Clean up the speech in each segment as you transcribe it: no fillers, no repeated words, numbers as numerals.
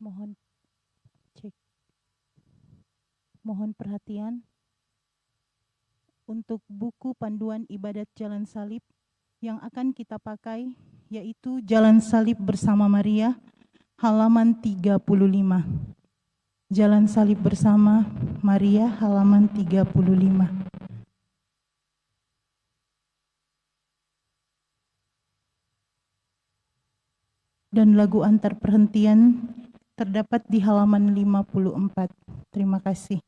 Mohon cek, mohon perhatian untuk buku panduan ibadat Jalan Salib yang akan kita pakai, yaitu Jalan Salib Bersama Maria, halaman 35. Jalan Salib Bersama Maria, halaman 35. Dan lagu antar perhentian terdapat di halaman 54. Terima kasih.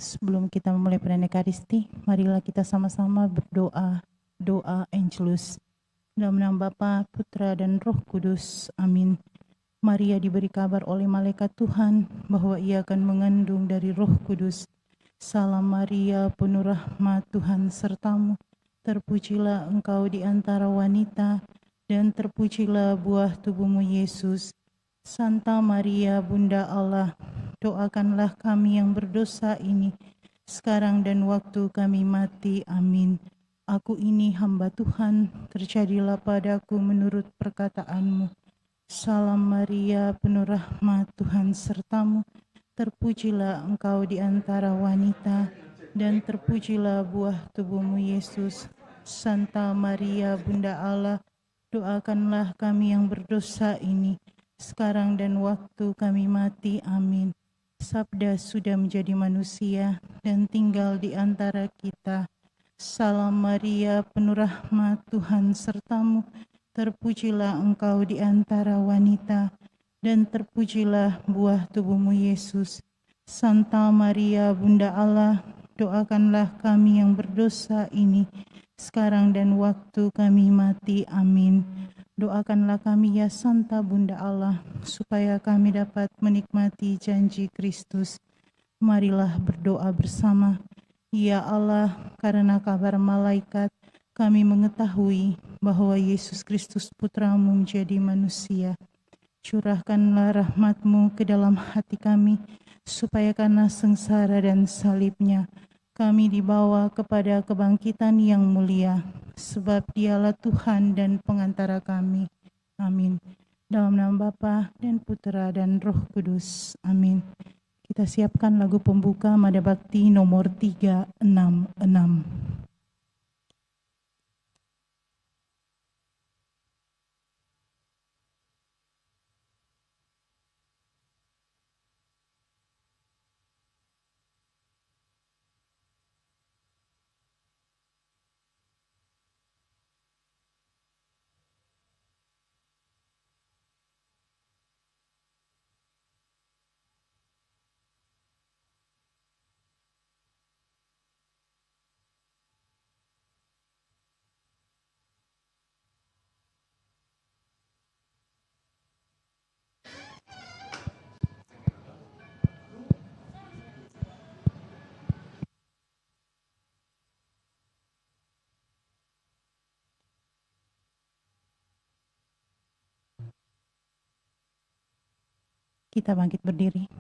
Sebelum kita memulai perayaan Ekaristi, marilah kita sama-sama berdoa, doa Angelus. Dalam nama Bapa, Putra, dan Roh Kudus. Amin. Maria diberi kabar oleh malaikat Tuhan bahwa ia akan mengandung dari Roh Kudus. Salam Maria, penuh rahmat, Tuhan sertamu. Terpujilah engkau di antara wanita, dan terpujilah buah tubuhmu Yesus. Santa Maria, Bunda Allah, doakanlah kami yang berdosa ini, sekarang dan waktu kami mati. Amin. Aku ini hamba Tuhan, terjadilah padaku menurut perkataanmu. Salam Maria, penuh rahmat, Tuhan sertamu. Terpujilah engkau di antara wanita, dan terpujilah buah tubuhmu Yesus. Santa Maria, Bunda Allah, doakanlah kami yang berdosa ini, sekarang dan waktu kami mati. Amin. Sabda sudah menjadi manusia dan tinggal di antara kita. Salam Maria, penuh rahmat, Tuhan sertamu. Terpujilah engkau di antara wanita, dan terpujilah buah tubuhmu Yesus. Santa Maria, Bunda Allah, doakanlah kami yang berdosa ini, sekarang dan waktu kami mati. Amin. Doakanlah kami ya Santa Bunda Allah, supaya kami dapat menikmati janji Kristus. Marilah berdoa bersama. Ya Allah, karena kabar malaikat, kami mengetahui bahwa Yesus Kristus Putramu menjadi manusia. Curahkanlah rahmat-Mu ke dalam hati kami, supaya karena sengsara dan salibnya, kami dibawa kepada kebangkitan yang mulia, sebab Dialah Tuhan dan pengantara kami. Amin. Dalam nama Bapa dan Putra dan Roh Kudus. Amin. Kita siapkan lagu pembuka Mada Bakti nomor 366. Kita bangkit berdiri.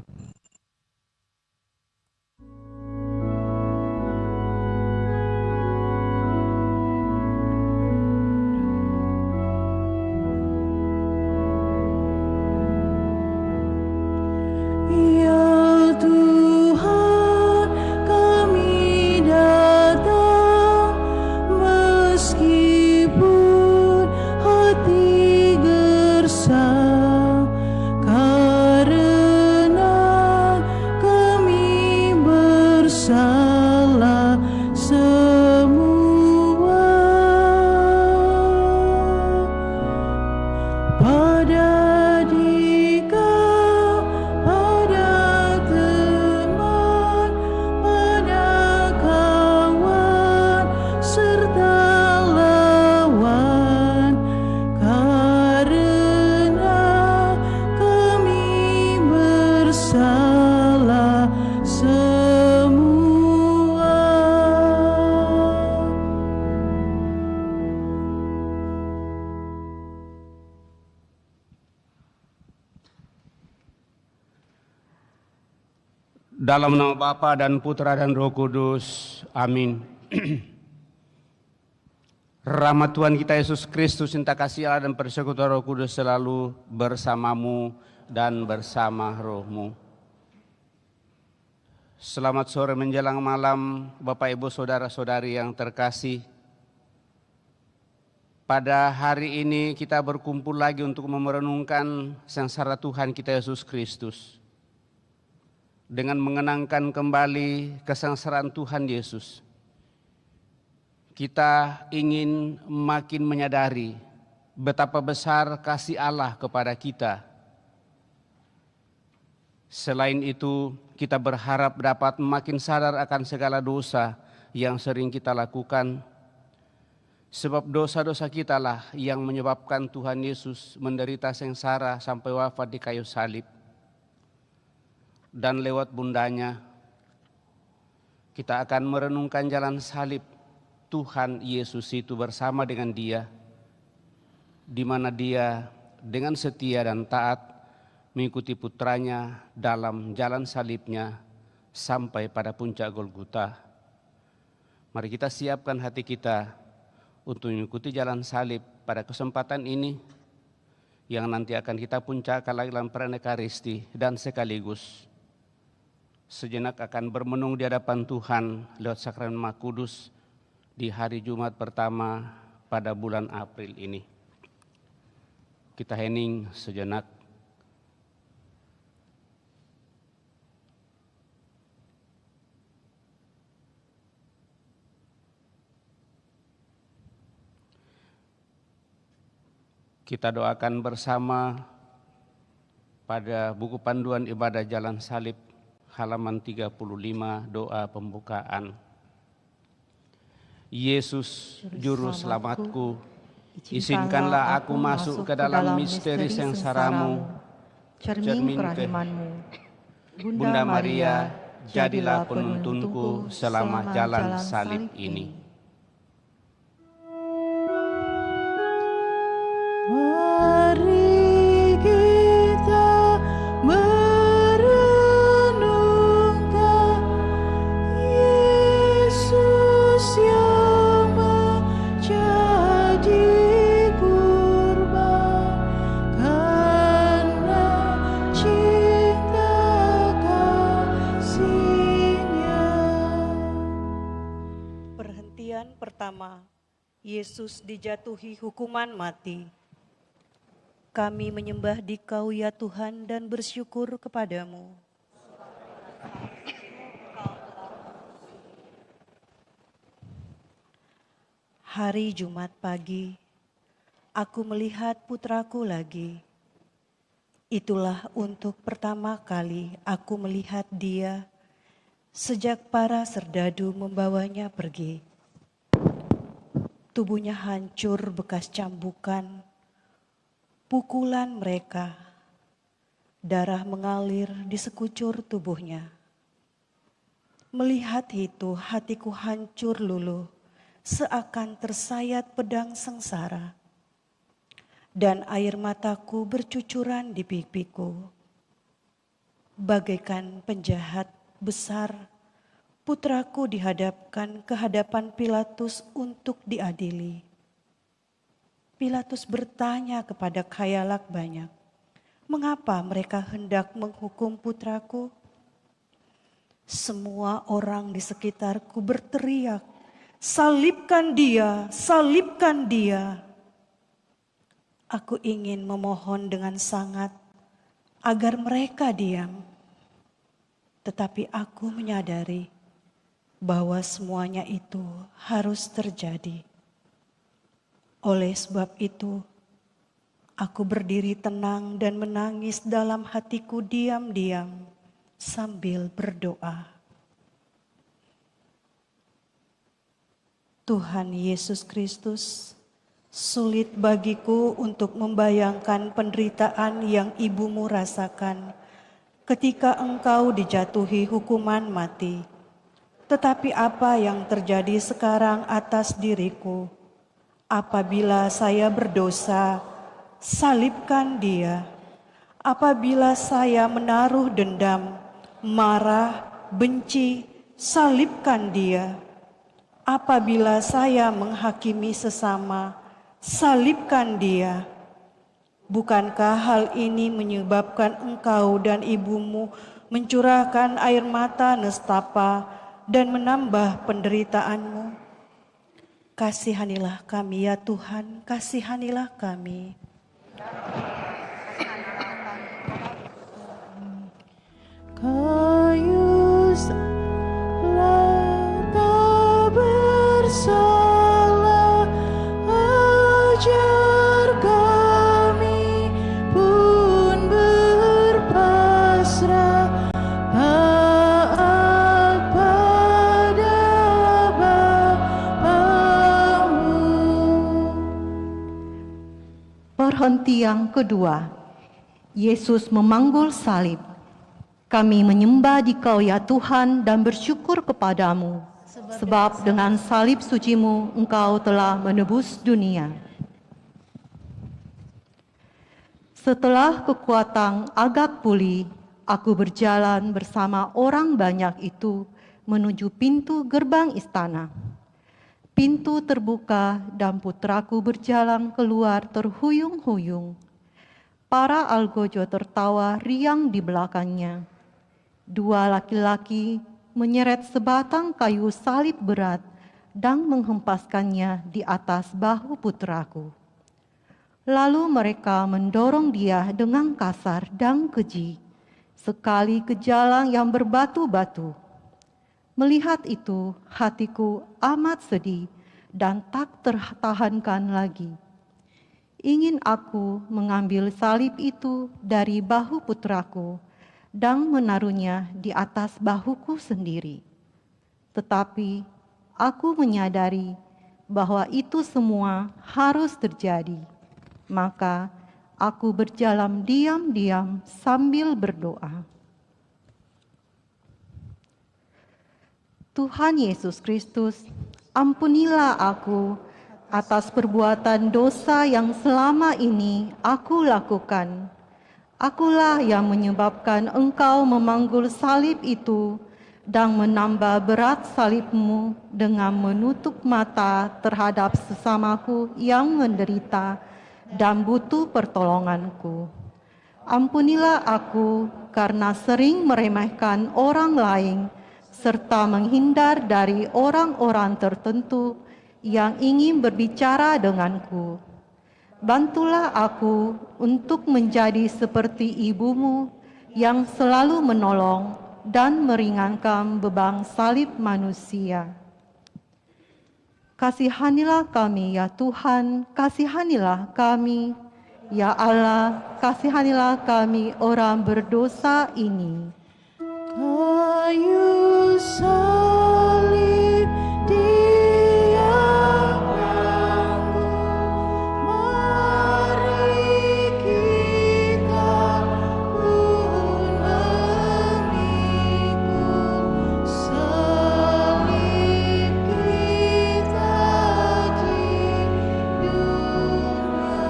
Dalam nama Bapa dan Putra dan Roh Kudus. Amin. Rahmat Tuhan kita Yesus Kristus, cinta kasih Allah dan persekutuan Roh Kudus selalu bersamamu dan bersama rohmu. Selamat sore menjelang malam Bapak Ibu Saudara-saudari yang terkasih. Pada hari ini kita berkumpul lagi untuk merenungkan sengsara Tuhan kita Yesus Kristus. Dengan mengenangkan kembali kesengsaraan Tuhan Yesus, kita ingin makin menyadari betapa besar kasih Allah kepada kita. Selain itu, kita berharap dapat makin sadar akan segala dosa yang sering kita lakukan, sebab dosa-dosa kitalah yang menyebabkan Tuhan Yesus menderita sengsara sampai wafat di kayu salib. Dan lewat bundanya, kita akan merenungkan jalan salib Tuhan Yesus itu bersama dengan Dia, di mana Dia dengan setia dan taat mengikuti putranya dalam jalan salibnya sampai pada puncak Golgota. Mari kita siapkan hati kita untuk mengikuti jalan salib pada kesempatan ini, yang nanti akan kita puncakkan lagi dalam perayaan Ekaristi, dan sekaligus sejenak akan bermenung di hadapan Tuhan lewat sakramen Maha Kudus di hari Jumat pertama pada bulan April ini. Kita hening sejenak. Kita doakan bersama pada buku panduan ibadah jalan salib halaman 35, doa pembukaan. Yesus, juru selamatku, izinkanlah aku masuk ke dalam misteri sengsaramu, cermin kerahimanmu. Bunda Maria, jadilah penuntunku selama jalan salib ini. Mari kita merenungkan Yesus yang menjadi kurban karena cinta kasih-Nya. Perhentian pertama, Yesus dijatuhi hukuman mati. Kami menyembah Dikau ya Tuhan dan bersyukur kepadamu. Hari Jumat pagi, aku melihat putraku lagi. Itulah untuk pertama kali aku melihat dia sejak para serdadu membawanya pergi. Tubuhnya hancur bekas cambukan, pukulan mereka, darah mengalir di sekucur tubuhnya. Melihat itu hatiku hancur luluh, seakan tersayat pedang sengsara. Dan air mataku bercucuran di pipiku. bagaikan penjahat besar, putraku dihadapkan ke hadapan Pilatus untuk diadili. Pilatus bertanya kepada khayalak banyak, "Mengapa mereka hendak menghukum putraku?" Semua orang di sekitarku berteriak, "Salibkan dia, salibkan dia." Aku ingin memohon dengan sangat agar mereka diam. Tetapi aku menyadari bahwa semuanya itu harus terjadi. Oleh sebab itu, aku berdiri tenang dan menangis dalam hatiku diam-diam sambil berdoa. Tuhan Yesus Kristus, sulit bagiku untuk membayangkan penderitaan yang ibumu rasakan ketika engkau dijatuhi hukuman mati. Tetapi apa yang terjadi sekarang atas diriku? Apabila saya berdosa, salibkan dia. Apabila saya menaruh dendam, marah, benci, salibkan dia. Apabila saya menghakimi sesama, salibkan dia. Bukankah hal ini menyebabkan engkau dan ibumu mencurahkan air mata nestapa dan menambah penderitaanmu? Kasihanilah kami ya Tuhan, kasihanilah kami. Kayu tak bersalah, ajar kami pun berpasrah, taat pada Bapamu. Perhenti yang kedua, Yesus memanggul salib. Kami menyembah Dikau ya Tuhan dan bersyukur kepadamu, sebab dengan salib sucimu Engkau telah menebus dunia. Setelah kekuatan agak pulih, aku berjalan bersama orang banyak itu menuju pintu gerbang istana. Pintu terbuka dan putraku berjalan keluar terhuyung-huyung. Para algojo tertawa riang di belakangnya. Dua laki-laki menyeret sebatang kayu salib berat dan menghempaskannya di atas bahu putraku. Lalu mereka mendorong dia dengan kasar dan keji, sekali ke jalan yang berbatu-batu. Melihat itu, hatiku amat sedih dan tak tertahankan lagi. Ingin aku mengambil salib itu dari bahu putraku dan menaruhnya di atas bahuku sendiri. Tetapi aku menyadari bahwa itu semua harus terjadi. Maka aku berjalan diam-diam sambil berdoa. Tuhan Yesus Kristus, ampunilah aku atas perbuatan dosa yang selama ini aku lakukan. Akulah yang menyebabkan Engkau memanggul salib itu dan menambah berat salib-Mu dengan menutup mata terhadap sesamaku yang menderita dan butuh pertolonganku. Ampunilah aku karena sering meremehkan orang lain serta menghindar dari orang-orang tertentu yang ingin berbicara denganku. Bantulah aku untuk menjadi seperti ibumu yang selalu menolong dan meringankan beban salib manusia. Kasihanilah kami ya Tuhan, kasihanilah kami. Ya Allah, kasihanilah kami orang berdosa ini. Kayu salib Dia tanggung, mari kita pun memikul salib kita di dunia.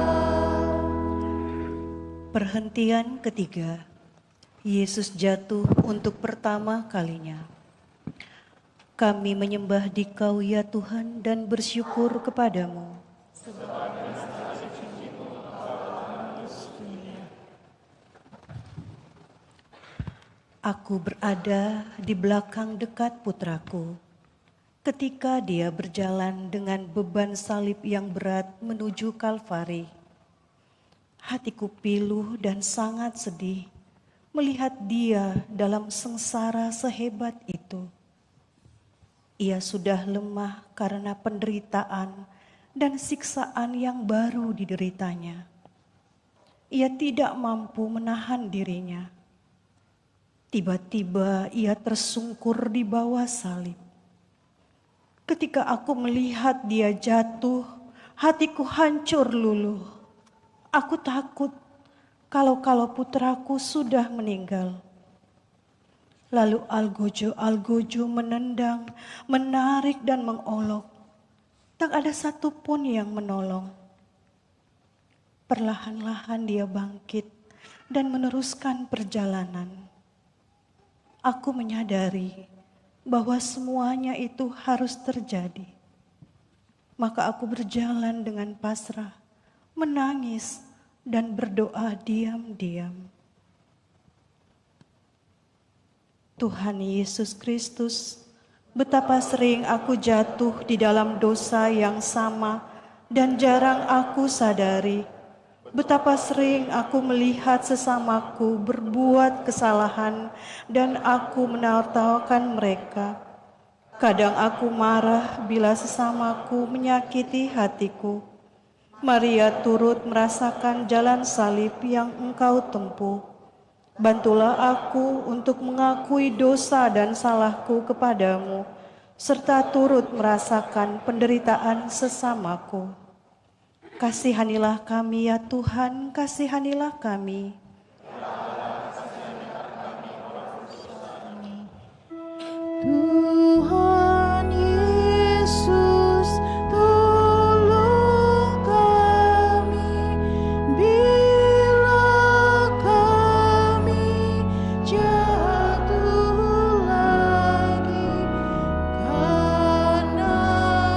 Perhentian ketiga, Yesus jatuh untuk pertama kalinya. Kami menyembah Dikau ya Tuhan dan bersyukur kepadamu. Aku berada di belakang dekat putraku ketika dia berjalan dengan beban salib yang berat menuju Kalvari. Hatiku pilu dan sangat sedih melihat dia dalam sengsara sehebat itu. Ia sudah lemah karena penderitaan dan siksaan yang baru dideritanya. Ia tidak mampu menahan dirinya. Tiba-tiba ia tersungkur di bawah salib. Ketika aku melihat dia jatuh, hatiku hancur luluh. Aku takut kalau putraku sudah meninggal. Lalu algojo menendang, menarik dan mengolok. Tak ada satupun yang menolong. Perlahan-lahan dia bangkit dan meneruskan perjalanan. Aku menyadari bahwa semuanya itu harus terjadi. Maka aku berjalan dengan pasrah, menangis dan berdoa diam-diam. Tuhan Yesus Kristus, betapa sering aku jatuh di dalam dosa yang sama dan jarang aku sadari. Betapa sering aku melihat sesamaku berbuat kesalahan dan aku menertawakan mereka. Kadang aku marah bila sesamaku menyakiti hatiku. Maria turut merasakan jalan salib yang engkau tempuh. Bantulah aku untuk mengakui dosa dan salahku kepadamu, serta turut merasakan penderitaan sesamaku. Kasihanilah kami ya Tuhan, kasihanilah kami. Tuhan Yesus, tolong kami bila kami jatuh lagi karena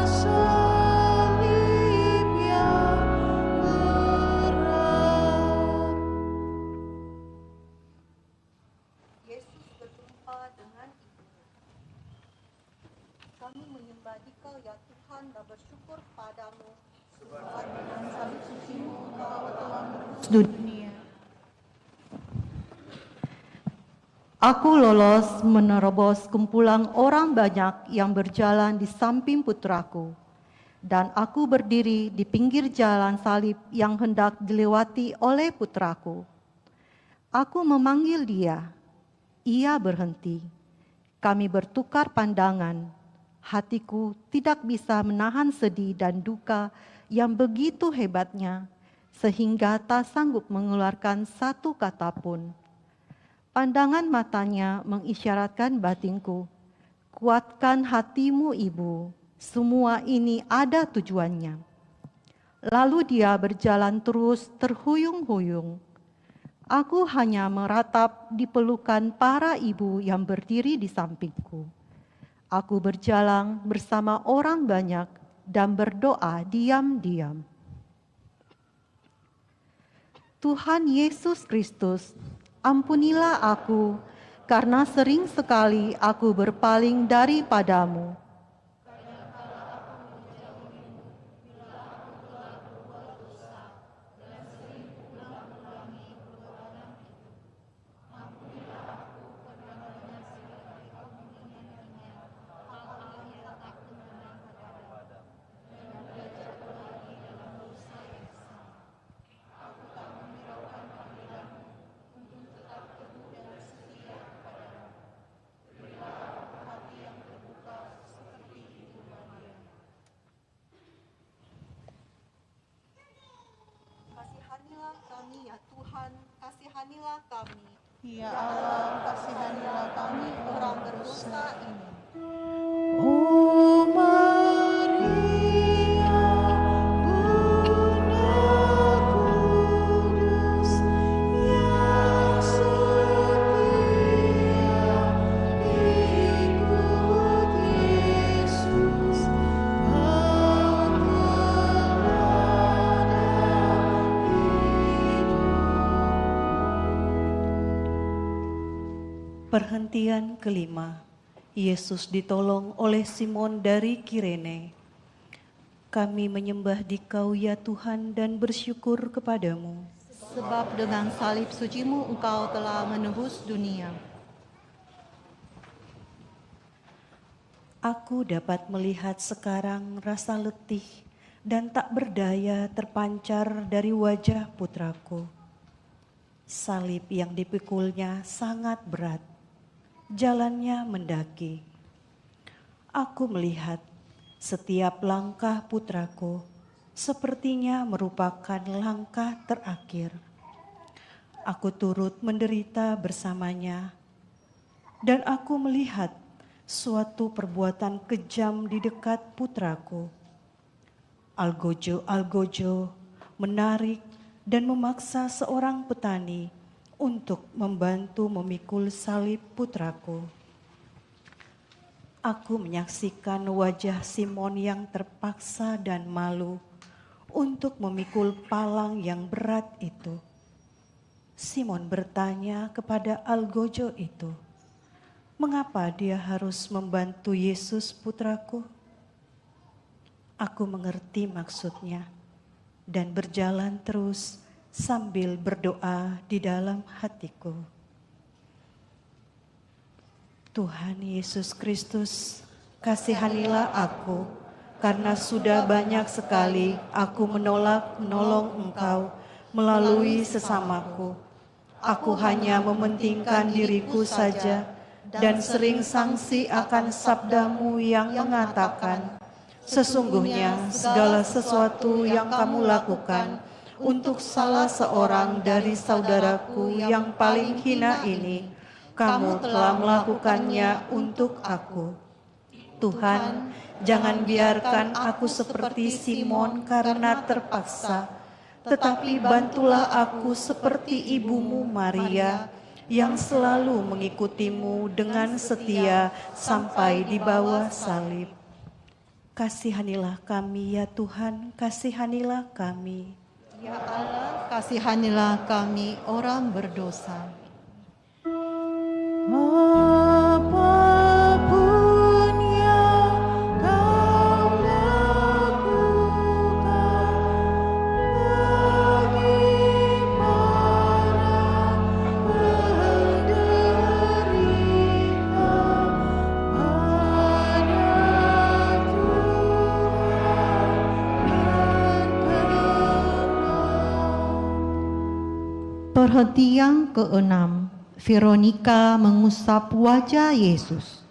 salib yang berat. Yesus berjumpa dengan ibunya. Kami menyembah Dikau ya Tuhan dan bersyukur padamu. Sebab dengan salib sucimu Engkau telah menebus dunia. Aku lolos menerobos kumpulan orang banyak yang berjalan di samping putraku. Dan aku berdiri di pinggir jalan salib yang hendak dilewati oleh putraku. Aku memanggil dia. Ia berhenti. Kami bertukar pandangan. Hatiku tidak bisa menahan sedih dan duka yang begitu hebatnya, sehingga tak sanggup mengeluarkan satu kata pun. Pandangan matanya mengisyaratkan batinku, kuatkan hatimu ibu, semua ini ada tujuannya. Lalu dia berjalan terus terhuyung-huyung. Aku hanya meratap di pelukan para ibu yang berdiri di sampingku. Aku berjalan bersama orang banyak dan berdoa diam-diam. Tuhan Yesus Kristus, ampunilah aku, karena sering sekali aku berpaling daripadamu. Kasihanilah kami ya Tuhan, kasihanilah kami. Ya Allah, kasihanilah kami Orang berdosa ini. Oh Maria, Bunda Kudus yang setia Perhentian kelima, Yesus ditolong oleh Simon dari Kirene. Kami menyembah Dikau ya Tuhan dan bersyukur kepadamu. Sebab dengan salib suci-Mu Engkau telah menebus dunia. Aku dapat melihat sekarang rasa letih dan tak berdaya terpancar dari wajah putraku. Salib yang dipikulnya sangat berat, jalannya mendaki. Aku melihat setiap langkah putraku sepertinya merupakan langkah terakhir. Aku turut menderita bersamanya, dan aku melihat suatu perbuatan kejam di dekat putraku. Algojo menarik dan memaksa seorang petani untuk membantu memikul salib putraku. Aku menyaksikan wajah Simon yang terpaksa dan malu untuk memikul palang yang berat itu. Simon bertanya kepada algojo itu, "Mengapa dia harus membantu Yesus putraku?" Aku mengerti maksudnya dan berjalan terus sambil berdoa di dalam hatiku. Tuhan Yesus Kristus, kasihanilah aku, karena sudah banyak sekali aku menolong Engkau melalui sesamaku. Aku hanya mementingkan diriku saja dan sering sangsi akan sabdamu yang mengatakan, sesungguhnya segala sesuatu yang kamu lakukan untuk salah seorang dari saudaraku yang paling hina ini, kamu telah melakukannya untuk aku. Tuhan, jangan biarkan aku seperti Simon karena terpaksa, tetapi bantulah aku seperti ibumu Maria yang selalu mengikutimu dengan setia sampai di bawah salib. Kasihanilah kami ya Tuhan, kasihanilah kami. Ya Allah, kasihanilah kami orang berdosa. Apapun yang kau lakukan bagi para penderita pada Tuhan. Perhentian ke-6, Veronika mengusap wajah Yesus.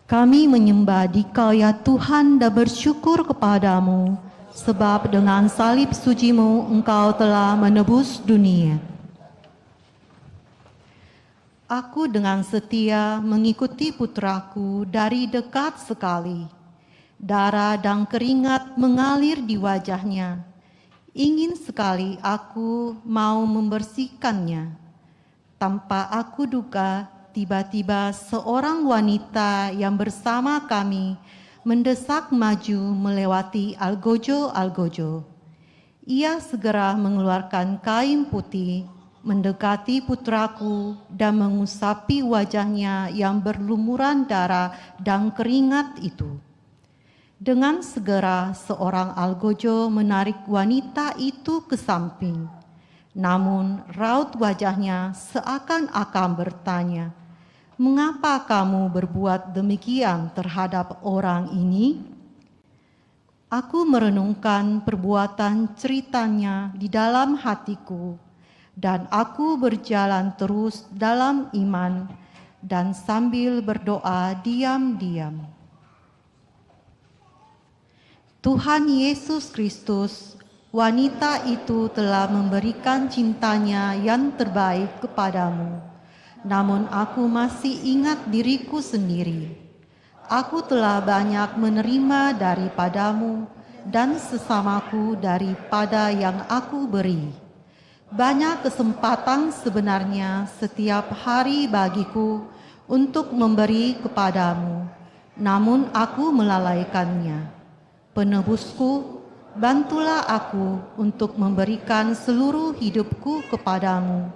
Kami menyembah Dikau ya Tuhan dan bersyukur kepadamu, sebab dengan salib suci-Mu Engkau telah menebus dunia. Aku dengan setia mengikuti putraku dari dekat sekali. Darah dan keringat mengalir di wajahnya. Ingin sekali aku mau membersihkannya. Tanpa aku duga, tiba-tiba seorang wanita yang bersama kami mendesak maju melewati algojo. Ia segera mengeluarkan kain putih, mendekati putraku dan mengusapi wajahnya yang berlumuran darah dan keringat itu. Dengan segera seorang algojo menarik wanita itu ke samping. Namun raut wajahnya seakan-akan bertanya, "Mengapa kamu berbuat demikian terhadap orang ini?" Aku merenungkan perbuatan ceritanya di dalam hatiku, dan aku berjalan terus dalam iman dan sambil berdoa diam-diam. Tuhan Yesus Kristus, wanita itu telah memberikan cintanya yang terbaik kepadamu. Namun aku masih ingat diriku sendiri. Aku telah banyak menerima daripadamu dan sesamaku daripada yang aku beri. Banyak kesempatan sebenarnya setiap hari bagiku untuk memberi kepadamu, namun aku melalaikannya. Penebusku, bantulah aku untuk memberikan seluruh hidupku kepadamu,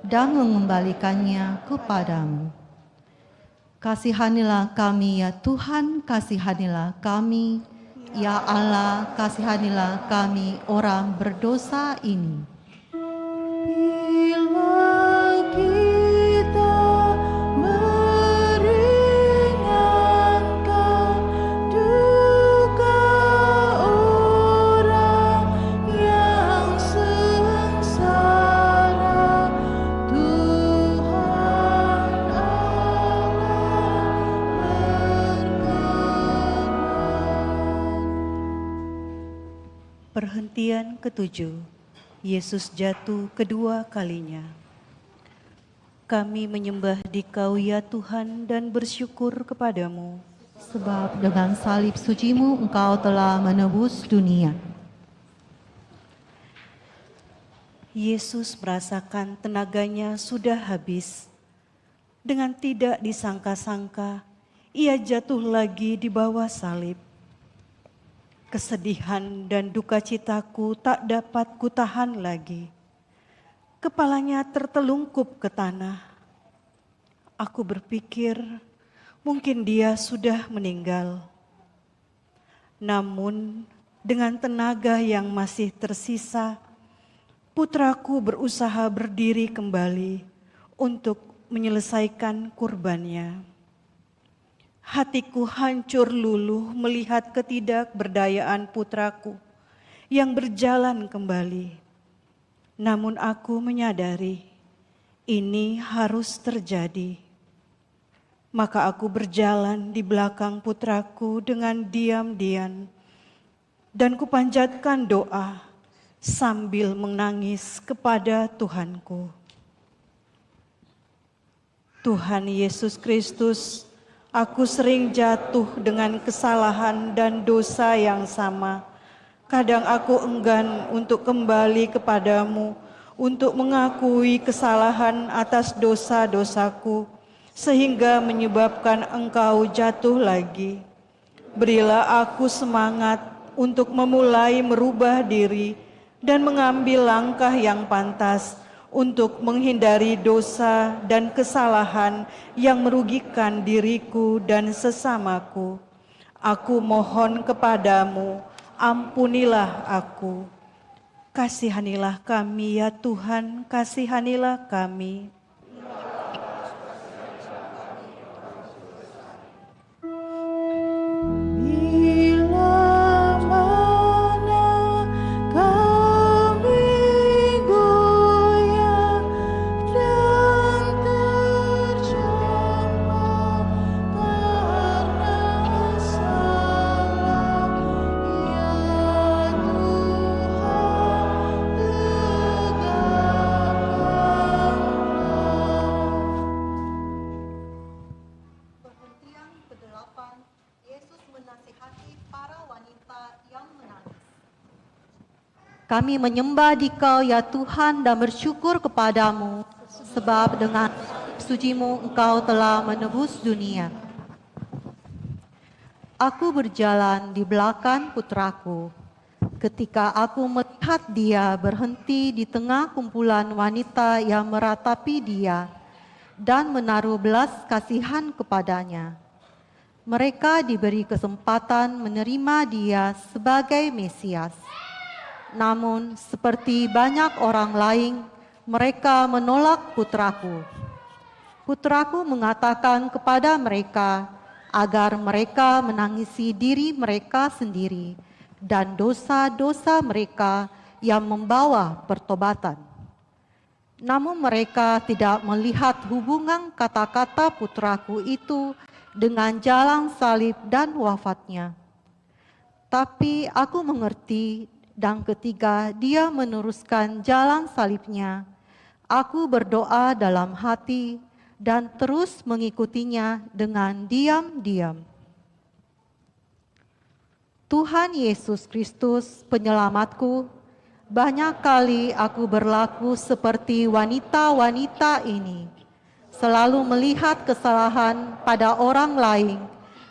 dan mengembalikannya kepadamu. Kasihanilah kami ya Tuhan, kasihanilah kami. Ya Allah, kasihanilah kami orang berdosa ini. Bila kita meringankan duka orang yang sengsara, Tuhan Allah berkenan. Perhentian ketujuh. Yesus jatuh kedua kalinya. Kami menyembah Dikau ya Tuhan dan bersyukur kepadamu. Sebab dengan salib suci-Mu Engkau telah menebus dunia. Yesus merasakan tenaganya sudah habis. Dengan tidak disangka-sangka, ia jatuh lagi di bawah salib. Kesedihan dan duka citaku tak dapat kutahan lagi. Kepalanya tertelungkup ke tanah. Aku berpikir mungkin dia sudah meninggal. Namun dengan tenaga yang masih tersisa, putraku berusaha berdiri kembali untuk menyelesaikan kurbannya. Hatiku hancur luluh melihat ketidakberdayaan putraku yang berjalan kembali. Namun aku menyadari ini harus terjadi. Maka aku berjalan di belakang putraku dengan diam-diam dan kupanjatkan doa sambil menangis kepada Tuhanku. Tuhan Yesus Kristus, aku sering jatuh dengan kesalahan dan dosa yang sama. Kadang aku enggan untuk kembali kepadamu, untuk mengakui kesalahan atas dosa-dosaku, sehingga menyebabkan engkau jatuh lagi. Berilah aku semangat untuk memulai merubah diri dan mengambil langkah yang pantas untuk menghindari dosa dan kesalahan yang merugikan diriku dan sesamaku. Aku mohon kepadamu, ampunilah aku. Kasihanilah kami ya Tuhan, kasihanilah kami. Kami menyembah Dikau ya Tuhan dan bersyukur kepadamu, sebab dengan suci-Mu Engkau telah menebus dunia. Aku berjalan di belakang putraku. Ketika aku melihat dia berhenti di tengah kumpulan wanita yang meratapi dia dan menaruh belas kasihan kepadanya. Mereka diberi kesempatan menerima dia sebagai Mesias. Namun seperti banyak orang lain, mereka menolak putraku. Putraku mengatakan kepada mereka agar mereka menangisi diri mereka sendiri dan dosa-dosa mereka yang membawa pertobatan. Namun mereka tidak melihat hubungan kata-kata putraku itu dengan jalan salib dan wafatnya. Tapi aku mengerti. Dan ketika dia meneruskan jalan salibnya, aku berdoa dalam hati dan terus mengikutinya dengan diam-diam. Tuhan Yesus Kristus penyelamatku, banyak kali aku berlaku seperti wanita-wanita ini, selalu melihat kesalahan pada orang lain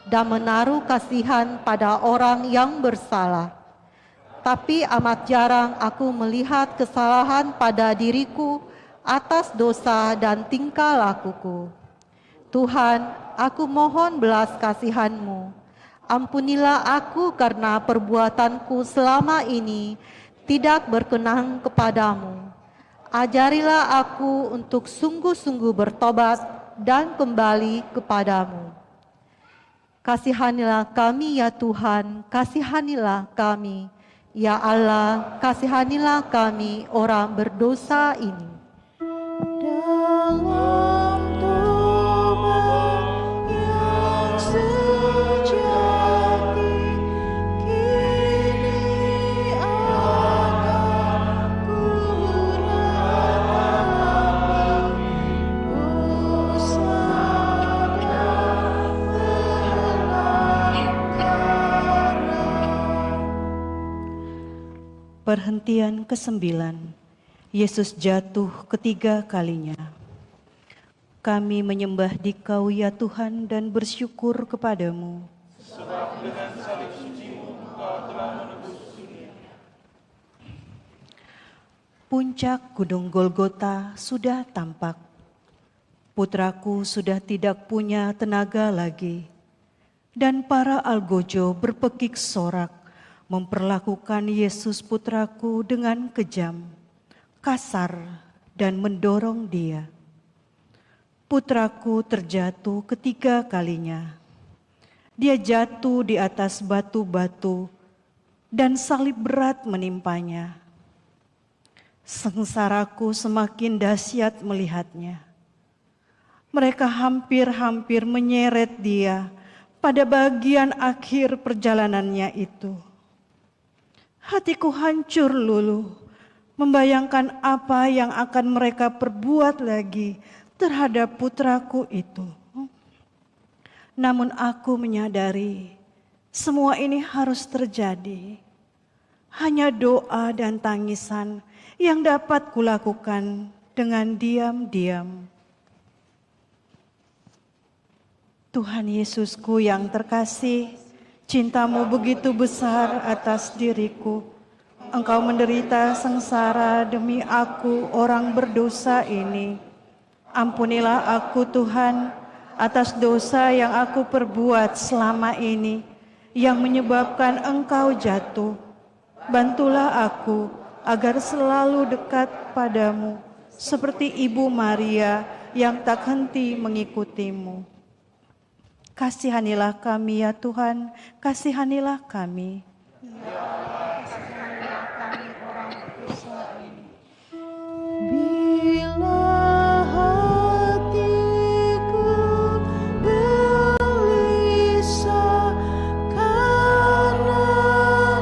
dan menaruh kasihan pada orang yang bersalah. Tapi amat jarang aku melihat kesalahan pada diriku atas dosa dan tingkah lakuku. Tuhan, aku mohon belas kasihan-Mu. Ampunilah aku karena perbuatanku selama ini tidak berkenan kepadamu. Ajarilah aku untuk sungguh-sungguh bertobat dan kembali kepadamu. Kasihanilah kami ya Tuhan, kasihanilah kami. Ya Allah, kasihanilah kami orang berdosa ini. Dalam tobat yang sejati, kini akan ku ratapi dosa dan pelanggaran. Perhentian ke-9. Yesus jatuh ketiga kalinya. Kami menyembah Dikau ya Tuhan dan bersyukur kepadamu. Sebab dengan salib suci-Mu Engkau telah menebus dunia. Puncak Gunung Golgota sudah tampak. Putraku sudah tidak punya tenaga lagi. Dan para algojo berpekik sorak memperlakukan Yesus putraku dengan kejam, kasar, dan mendorong dia. Putraku terjatuh ketiga kalinya. Dia jatuh di atas batu-batu dan salib berat menimpanya. Sengsaraku semakin dahsyat melihatnya. Mereka hampir-hampir menyeret dia pada bagian akhir perjalanannya itu. Hatiku hancur luluh membayangkan apa yang akan mereka perbuat lagi terhadap putraku itu. Namun aku menyadari semua ini harus terjadi. Hanya doa dan tangisan yang dapat kulakukan dengan diam-diam. Tuhan Yesusku yang terkasih, cinta-Mu begitu besar atas diriku. Engkau menderita sengsara demi aku orang berdosa ini. Ampunilah aku Tuhan atas dosa yang aku perbuat selama ini yang menyebabkan Engkau jatuh. Bantulah aku agar selalu dekat padamu seperti Ibu Maria yang tak henti mengikutimu. Kasihanilah kami ya Tuhan, kasihanilah kami. Bila hatiku gelisah karena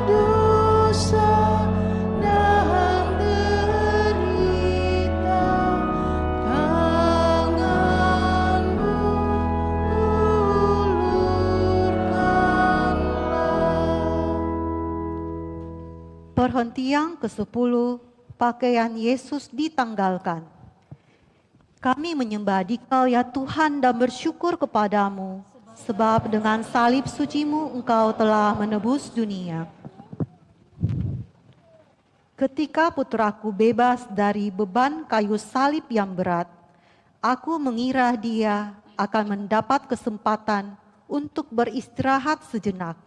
dosa dan derita, tangan-Mu ulurkanlah. Perhentian ke-10, pakaian Yesus ditanggalkan. Kami menyembah Dikau ya Tuhan dan bersyukur kepadamu, sebab dengan salib suci-Mu Engkau telah menebus dunia. Ketika putraku bebas dari beban kayu salib yang berat, aku mengira dia akan mendapat kesempatan untuk beristirahat sejenak.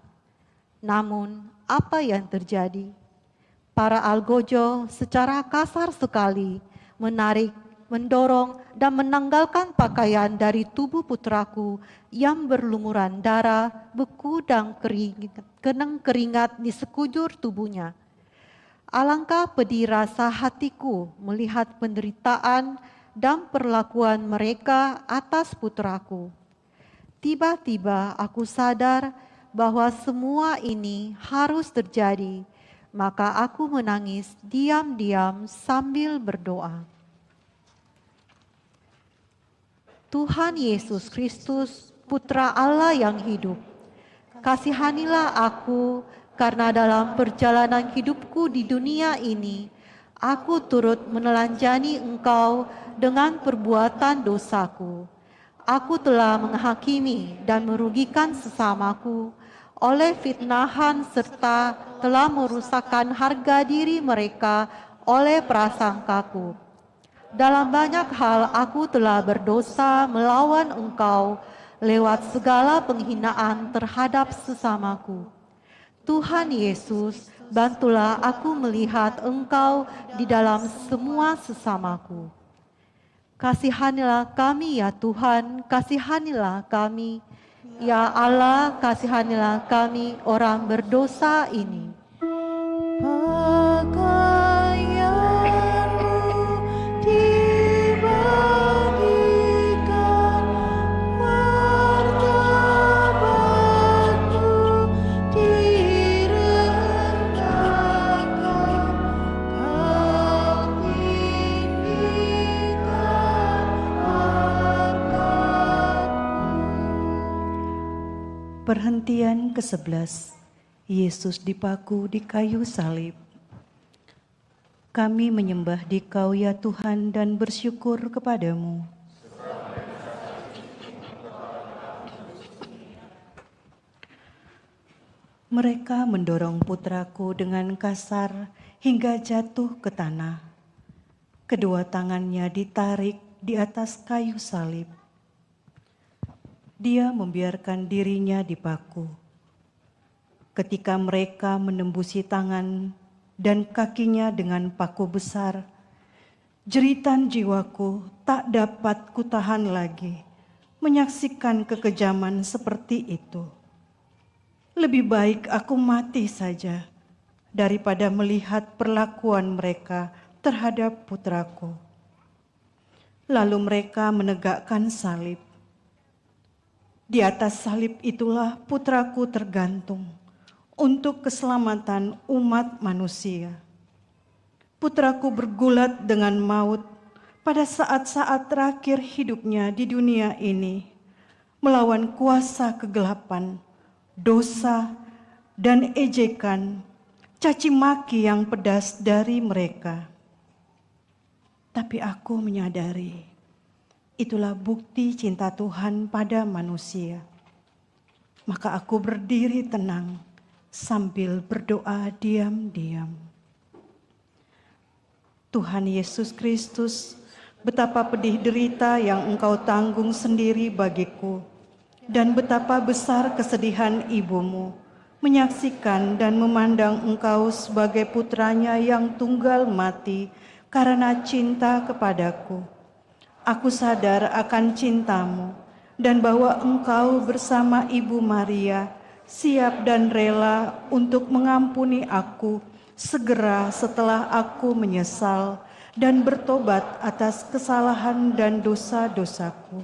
Namun, apa yang terjadi? Para algojo secara kasar sekali menarik, mendorong, dan menanggalkan pakaian dari tubuh putraku yang berlumuran darah, beku, dan kenang keringat di sekujur tubuhnya. Alangkah pedih rasa hatiku melihat penderitaan dan perlakuan mereka atas putraku. Tiba-tiba aku sadar bahwa semua ini harus terjadi. Maka aku menangis diam-diam sambil berdoa. Tuhan Yesus Kristus, Putra Allah yang hidup, kasihanilah aku karena dalam perjalanan hidupku di dunia ini, aku turut menelanjani Engkau dengan perbuatan dosaku. Aku telah menghakimi dan merugikan sesamaku oleh fitnahan serta telah merusakkan harga diri mereka oleh prasangkaku. Dalam banyak hal aku telah berdosa melawan Engkau lewat segala penghinaan terhadap sesamaku. Tuhan Yesus, bantulah aku melihat Engkau di dalam semua sesamaku. Kasihanilah kami ya Tuhan, kasihanilah kami. Ya Allah, kasihanilah kami orang berdosa ini. Perhentian ke-11. Yesus dipaku di kayu salib. Kami menyembah Dikau ya Tuhan dan bersyukur kepadamu. Mereka mendorong putraku dengan kasar hingga jatuh ke tanah. Kedua tangannya ditarik di atas kayu salib. Dia membiarkan dirinya dipaku. Ketika mereka menembusi tangan dan kakinya dengan paku besar, jeritan jiwaku tak dapat kutahan lagi menyaksikan kekejaman seperti itu. Lebih baik aku mati saja daripada melihat perlakuan mereka terhadap putraku. Lalu mereka menegakkan salib. Di atas salib itulah putraku tergantung untuk keselamatan umat manusia. Putraku bergulat dengan maut pada saat-saat terakhir hidupnya di dunia ini, melawan kuasa kegelapan, dosa, dan ejekan, caci maki yang pedas dari mereka. Tapi aku menyadari, itulah bukti cinta Tuhan pada manusia. Maka aku berdiri tenang sambil berdoa diam-diam. Tuhan Yesus Kristus, betapa pedih derita yang Engkau tanggung sendiri bagiku, dan betapa besar kesedihan ibumu menyaksikan dan memandang Engkau sebagai putranya yang tunggal mati karena cinta kepadaku. Aku sadar akan cintamu dan bahwa Engkau bersama Ibu Maria siap dan rela untuk mengampuni aku segera setelah aku menyesal dan bertobat atas kesalahan dan dosa-dosaku.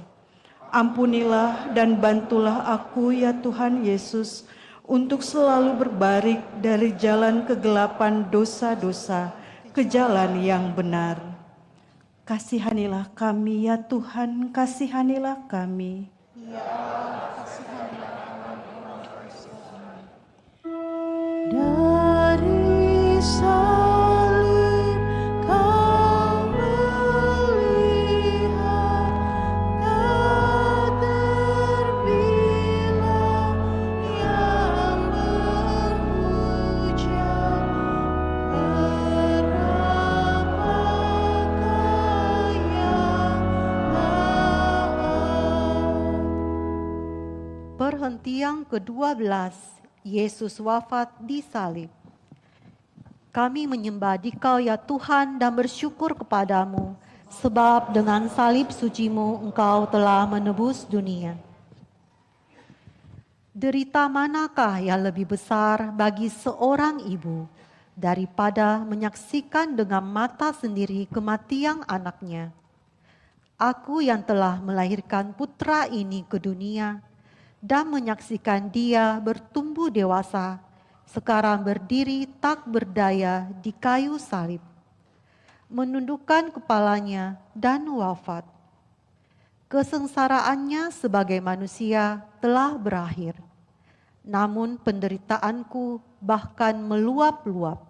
Ampunilah dan bantulah aku ya Tuhan Yesus untuk selalu berbalik dari jalan kegelapan dosa-dosa ke jalan yang benar. Kasihanilah kami ya Tuhan, kasihanilah kami. Dari salib Kau melihat tak terbilang yang berhujat, berapakah yang maaf. Perhentian ke-12. Yesus wafat di salib. Kami menyembah Dikau ya Tuhan dan bersyukur kepadamu, sebab dengan salib suci-Mu Engkau telah menebus dunia. Derita manakah yang lebih besar bagi seorang ibu daripada menyaksikan dengan mata sendiri kematian anaknya? Aku yang telah melahirkan putra ini ke dunia dan menyaksikan dia bertumbuh dewasa, sekarang berdiri tak berdaya di kayu salib, menundukkan kepalanya dan wafat. Kesengsaraannya sebagai manusia telah berakhir, namun penderitaanku bahkan meluap-luap.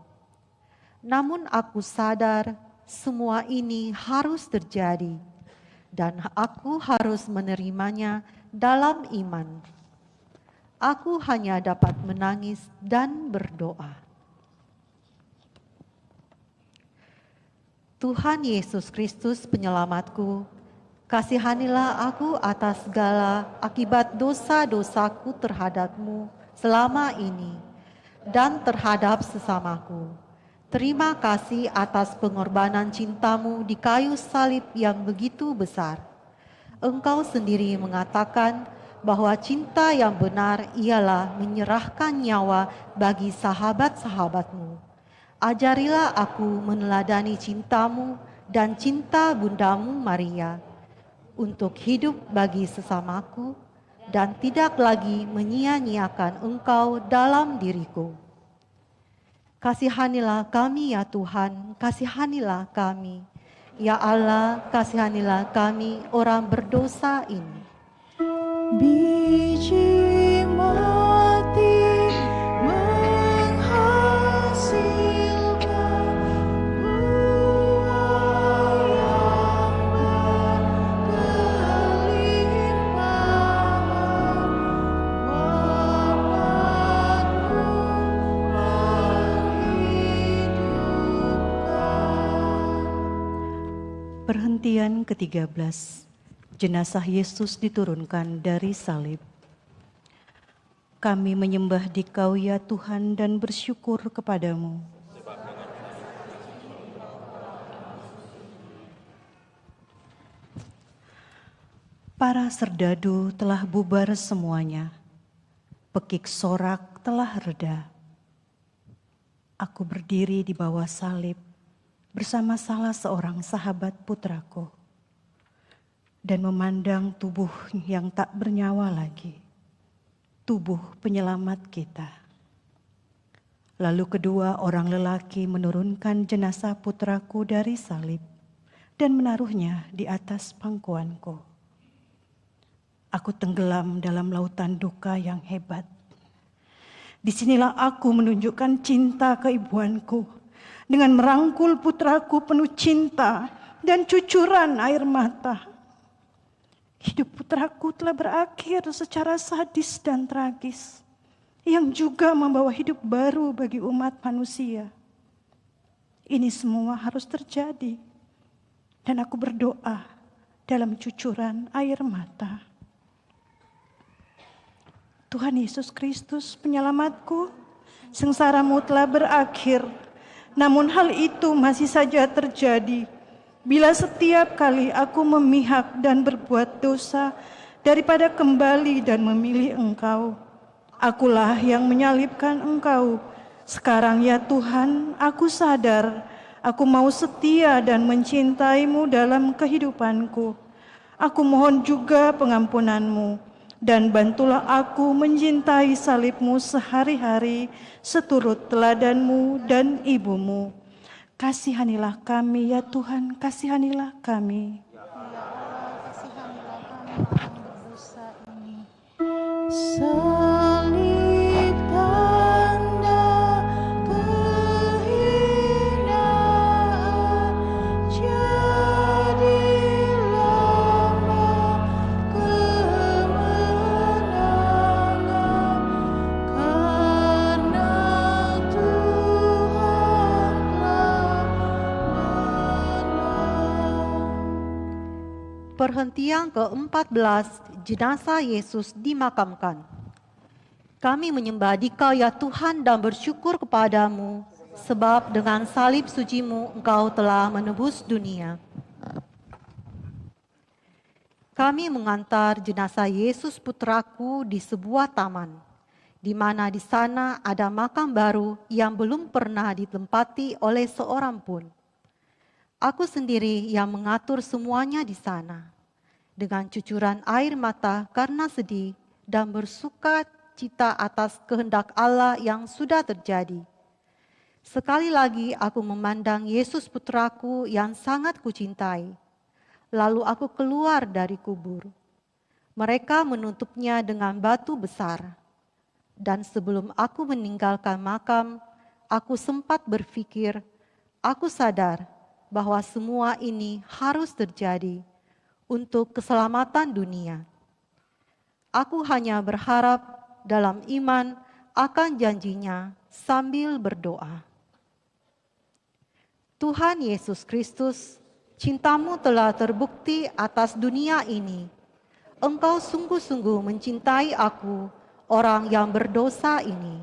Namun aku sadar semua ini harus terjadi, dan aku harus menerimanya dalam iman. Aku hanya dapat menangis dan berdoa. Tuhan Yesus Kristus penyelamatku, kasihanilah aku atas segala akibat dosa-dosaku terhadap-Mu selama ini dan terhadap sesamaku. Terima kasih atas pengorbanan cinta-Mu di kayu salib yang begitu besar. Engkau sendiri mengatakan bahwa cinta yang benar ialah menyerahkan nyawa bagi sahabat-sahabat-Mu. Ajarilah aku meneladani cinta-Mu dan cinta Bundamu Maria untuk hidup bagi sesamaku dan tidak lagi menyia-nyiakan Engkau dalam diriku. Kasihanilah kami ya Tuhan, kasihanilah kami. Ya Allah, kasihanilah kami orang berdosa ini. Biji mati menghasilkan buah yang berkelimpahan, wabahku menghidupkan. Perhentian ke-13. Jenazah Yesus diturunkan dari salib. Kami menyembah Dikau ya Tuhan dan bersyukur kepadamu. Para serdadu telah bubar semuanya. Pekik sorak telah reda. Aku berdiri di bawah salib bersama salah seorang sahabat putraku dan memandang tubuh yang tak bernyawa lagi, tubuh penyelamat kita. Lalu kedua orang lelaki menurunkan jenazah putraku dari salib dan menaruhnya di atas pangkuanku. Aku tenggelam dalam lautan duka yang hebat. Disinilah aku menunjukkan cinta keibuanku dengan merangkul putraku penuh cinta dan cucuran air mata. Hidup putraku telah berakhir secara sadis dan tragis, yang juga membawa hidup baru bagi umat manusia. Ini semua harus terjadi, dan aku berdoa dalam cucuran air mata. Tuhan Yesus Kristus penyelamatku, sengsaramu telah berakhir, namun hal itu masih saja terjadi bila setiap kali aku memihak dan berbuat dosa daripada kembali dan memilih Engkau. Akulah yang menyalibkan Engkau. Sekarang ya Tuhan, aku sadar aku mau setia dan mencintai-Mu dalam kehidupanku. Aku mohon juga pengampunan-Mu dan bantulah aku mencintai salib-Mu sehari-hari seturut teladan-Mu dan Ibu-Mu. Kasihanilah kami ya Tuhan, kasihanilah kami. Ya Allah, kasihanilah kami orang berdosa ini. Salib tanda kehinaan, jadilah kemenangan, karena Tuhan telah menang. Perhentian ke-14, jenazah Yesus dimakamkan. Kami menyembah Dikau ya Tuhan dan bersyukur kepadamu, sebab dengan salib suci-Mu Engkau telah menebus dunia. Kami mengantar jenazah Yesus putraku di sebuah taman, di mana di sana ada makam baru yang belum pernah ditempati oleh seorang pun. Aku sendiri yang mengatur semuanya di sana, dengan cucuran air mata karena sedih dan bersuka cita atas kehendak Allah yang sudah terjadi. Sekali lagi aku memandang Yesus putraku yang sangat kucintai. Lalu aku keluar dari kubur. Mereka menutupnya dengan batu besar. Dan sebelum aku meninggalkan makam, aku sempat berpikir, aku sadar bahwa semua ini harus terjadi untuk keselamatan dunia. Aku hanya berharap dalam iman akan janjinya sambil berdoa. Tuhan Yesus Kristus, cintamu telah terbukti atas dunia ini. Engkau sungguh-sungguh mencintai aku, orang yang berdosa ini.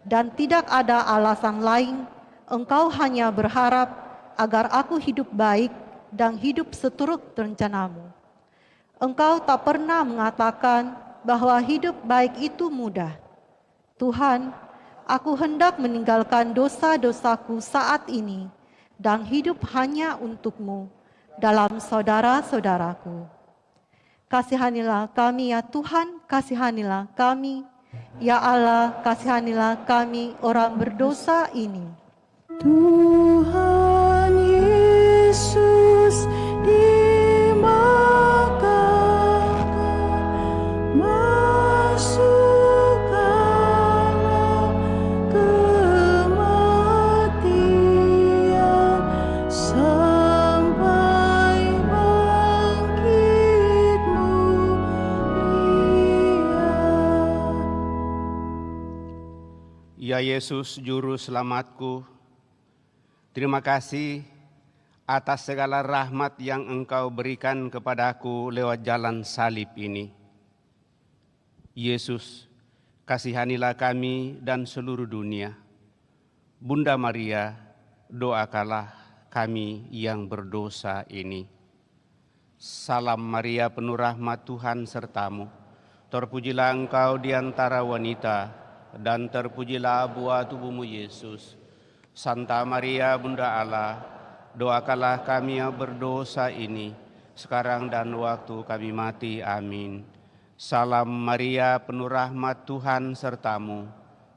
Dan tidak ada alasan lain, engkau hanya berharap agar aku hidup baik dan hidup seturut rencanamu. Engkau tak pernah mengatakan bahwa hidup baik itu mudah. Tuhan, aku hendak meninggalkan dosa-dosaku saat ini dan hidup hanya untuk-Mu dalam saudara-saudaraku. Kasihanilah kami ya Tuhan, kasihanilah kami. Ya Allah, kasihanilah kami orang berdosa ini. Tuhan Yesus dimakamkan, masukkanlah kematian sampai bangkit mulia. Ya Yesus, Juru Selamatku, terima kasih atas segala rahmat yang Engkau berikan kepadaku lewat jalan salib ini. Yesus, kasihanilah kami dan seluruh dunia. Bunda Maria, doakanlah kami yang berdosa ini. Salam Maria, penuh rahmat Tuhan sertamu. Terpujilah Engkau di antara wanita, dan terpujilah buah tubuhmu Yesus. Santa Maria, Bunda Allah, doakanlah kami yang berdosa ini, sekarang dan waktu kami mati. Amin. Salam Maria, penuh rahmat Tuhan sertamu.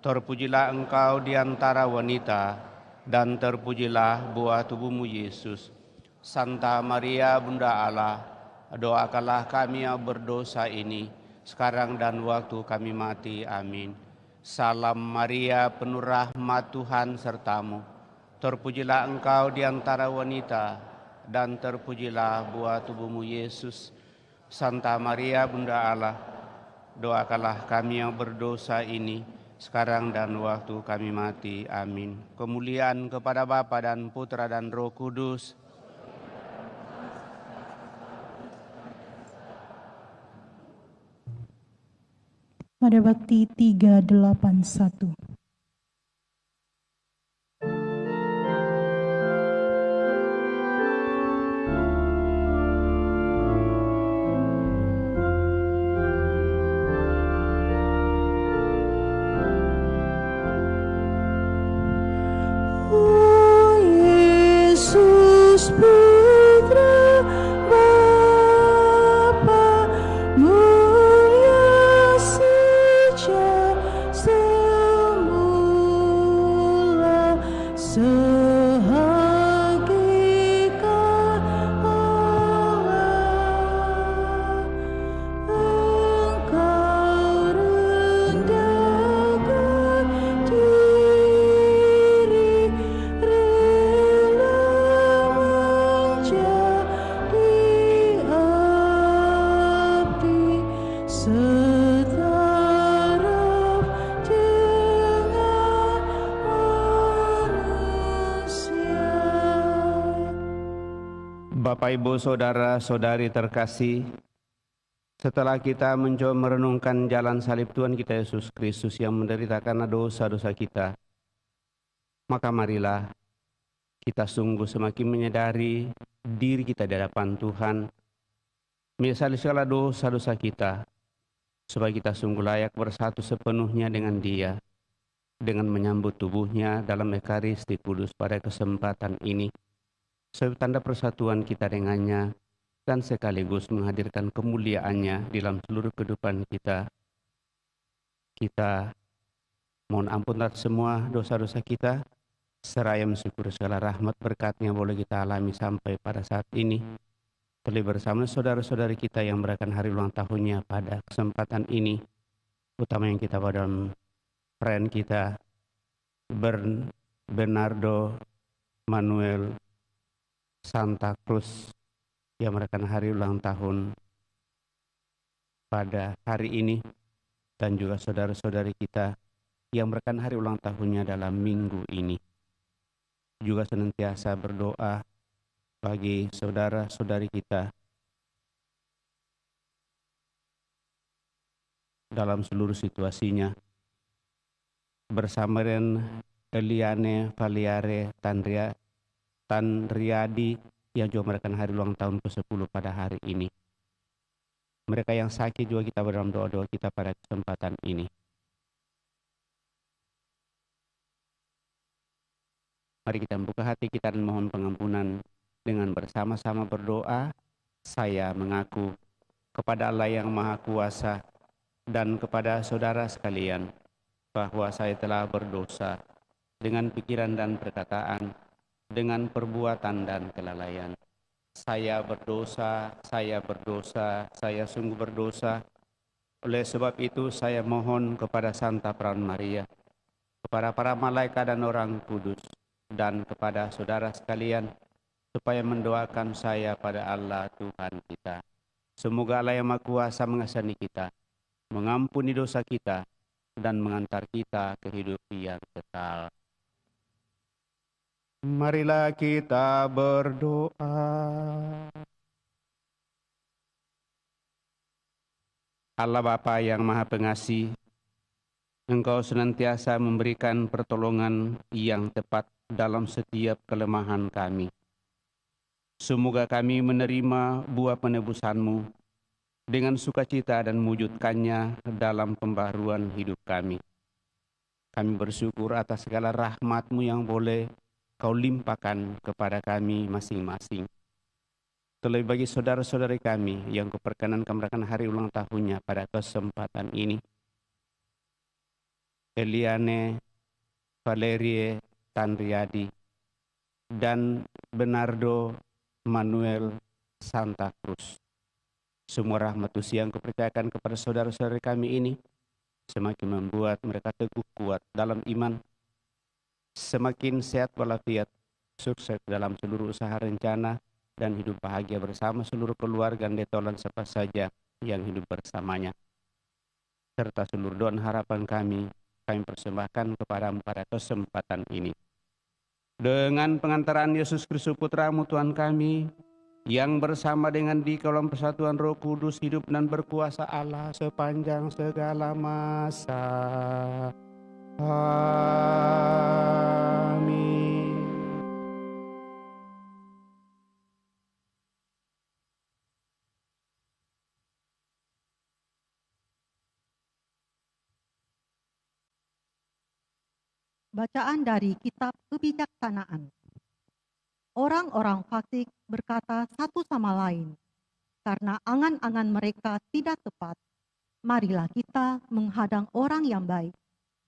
Terpujilah Engkau di antara wanita, dan terpujilah buah tubuhmu Yesus. Santa Maria, Bunda Allah, doakanlah kami yang berdosa ini, sekarang dan waktu kami mati. Amin. Salam Maria, penuh rahmat Tuhan sertamu. Terpujilah Engkau di antara wanita, dan terpujilah buah tubuhmu Yesus. Santa Maria, Bunda Allah, doakanlah kami yang berdosa ini, sekarang dan waktu kami mati. Amin. Kemuliaan kepada Bapa dan Putra dan Roh Kudus. Pada Bakti 381. Oh Yesus Putra Bapa, mulia sejak semula, sehakikat Allah. Engkau rendahkan diri, rela menjadi abdi, setaraf dengan manusia. Bapak, Ibu, Saudara-saudari terkasih, setelah kita mencoba merenungkan jalan salib Tuhan kita Yesus Kristus yang menderita karena dosa-dosa kita, maka marilah kita sungguh semakin menyadari diri kita di hadapan Tuhan, menyesali segala dosa-dosa kita, supaya kita sungguh layak bersatu sepenuhnya dengan Dia, dengan menyambut tubuhnya dalam Ekaristi Kudus pada kesempatan ini, sebagai tanda persatuan kita dengannya, dan sekaligus menghadirkan kemuliaannya di dalam seluruh kehidupan kita. Kita mohon ampun atas semua dosa-dosa kita, seraya mensyukuri segala rahmat berkat-Nya boleh kita alami sampai pada saat ini. Terlebih bersama saudara-saudari kita yang merayakan hari ulang tahunnya pada kesempatan ini, utama yang kita pada dalam perayaan kita, Bernardo Manuel Santa Cruz yang merayakan hari ulang tahun pada hari ini, dan juga saudara-saudari kita yang merayakan hari ulang tahunnya dalam minggu ini. juga senantiasa berdoa bagi saudara-saudari kita dalam seluruh situasinya. Bersama dengan Eliane Valiare Tanriadi yang juga merayakan hari ulang tahun ke-10 pada hari ini. Mereka yang sakit juga kita dalam doa-doa kita pada kesempatan ini. Mari kita membuka hati kita dan mohon pengampunan dengan bersama-sama berdoa. Saya mengaku kepada Allah yang Maha Kuasa dan kepada saudara sekalian bahwa saya telah berdosa dengan pikiran dan perkataan, dengan perbuatan dan kelalaian. Saya berdosa, saya sungguh berdosa. Oleh sebab itu saya mohon kepada Santa Perawan Maria, kepada para malaikat dan orang kudus, dan kepada saudara sekalian, supaya mendoakan saya pada Allah Tuhan kita. Semoga Allah yang Maha Kuasa mengasihani kita, mengampuni dosa kita, dan mengantar kita ke hidup yang kekal. Marilah kita berdoa. Allah Bapa yang Maha Pengasih, Engkau senantiasa memberikan pertolongan yang tepat dalam setiap kelemahan kami. Semoga kami menerima buah penebusan-Mu dengan sukacita dan mewujudkannya dalam pembaharuan hidup kami. Kami bersyukur atas segala rahmat-Mu yang boleh Kau limpahkan kepada kami masing-masing. Terlebih bagi saudara-saudari kami yang Kau perkenankan merayakan hari ulang tahunnya pada kesempatan ini. Eliane Valerie Tanriadi dan Bernardo Manuel Santa Cruz. Semua rahmat Tuhan yang kupercayakan kepada saudara-saudari kami ini semakin membuat mereka teguh kuat dalam iman, semakin sehat walafiat, sukses dalam seluruh usaha rencana, dan hidup bahagia bersama seluruh keluarga dan detolan siapa saja yang hidup bersamanya. Serta seluruh doa dan harapan kami persembahkan kepadamu pada kesempatan ini. Dengan pengantaran Yesus Kristus Putra-Mu Tuhan kami, yang bersama dengan di dalam persatuan Roh Kudus hidup dan berkuasa Allah sepanjang segala masa. Amin. Bacaan dari Kitab Kebijaksanaan. Orang-orang fasik berkata satu sama lain, karena angan-angan mereka tidak tepat, marilah kita menghadang orang yang baik,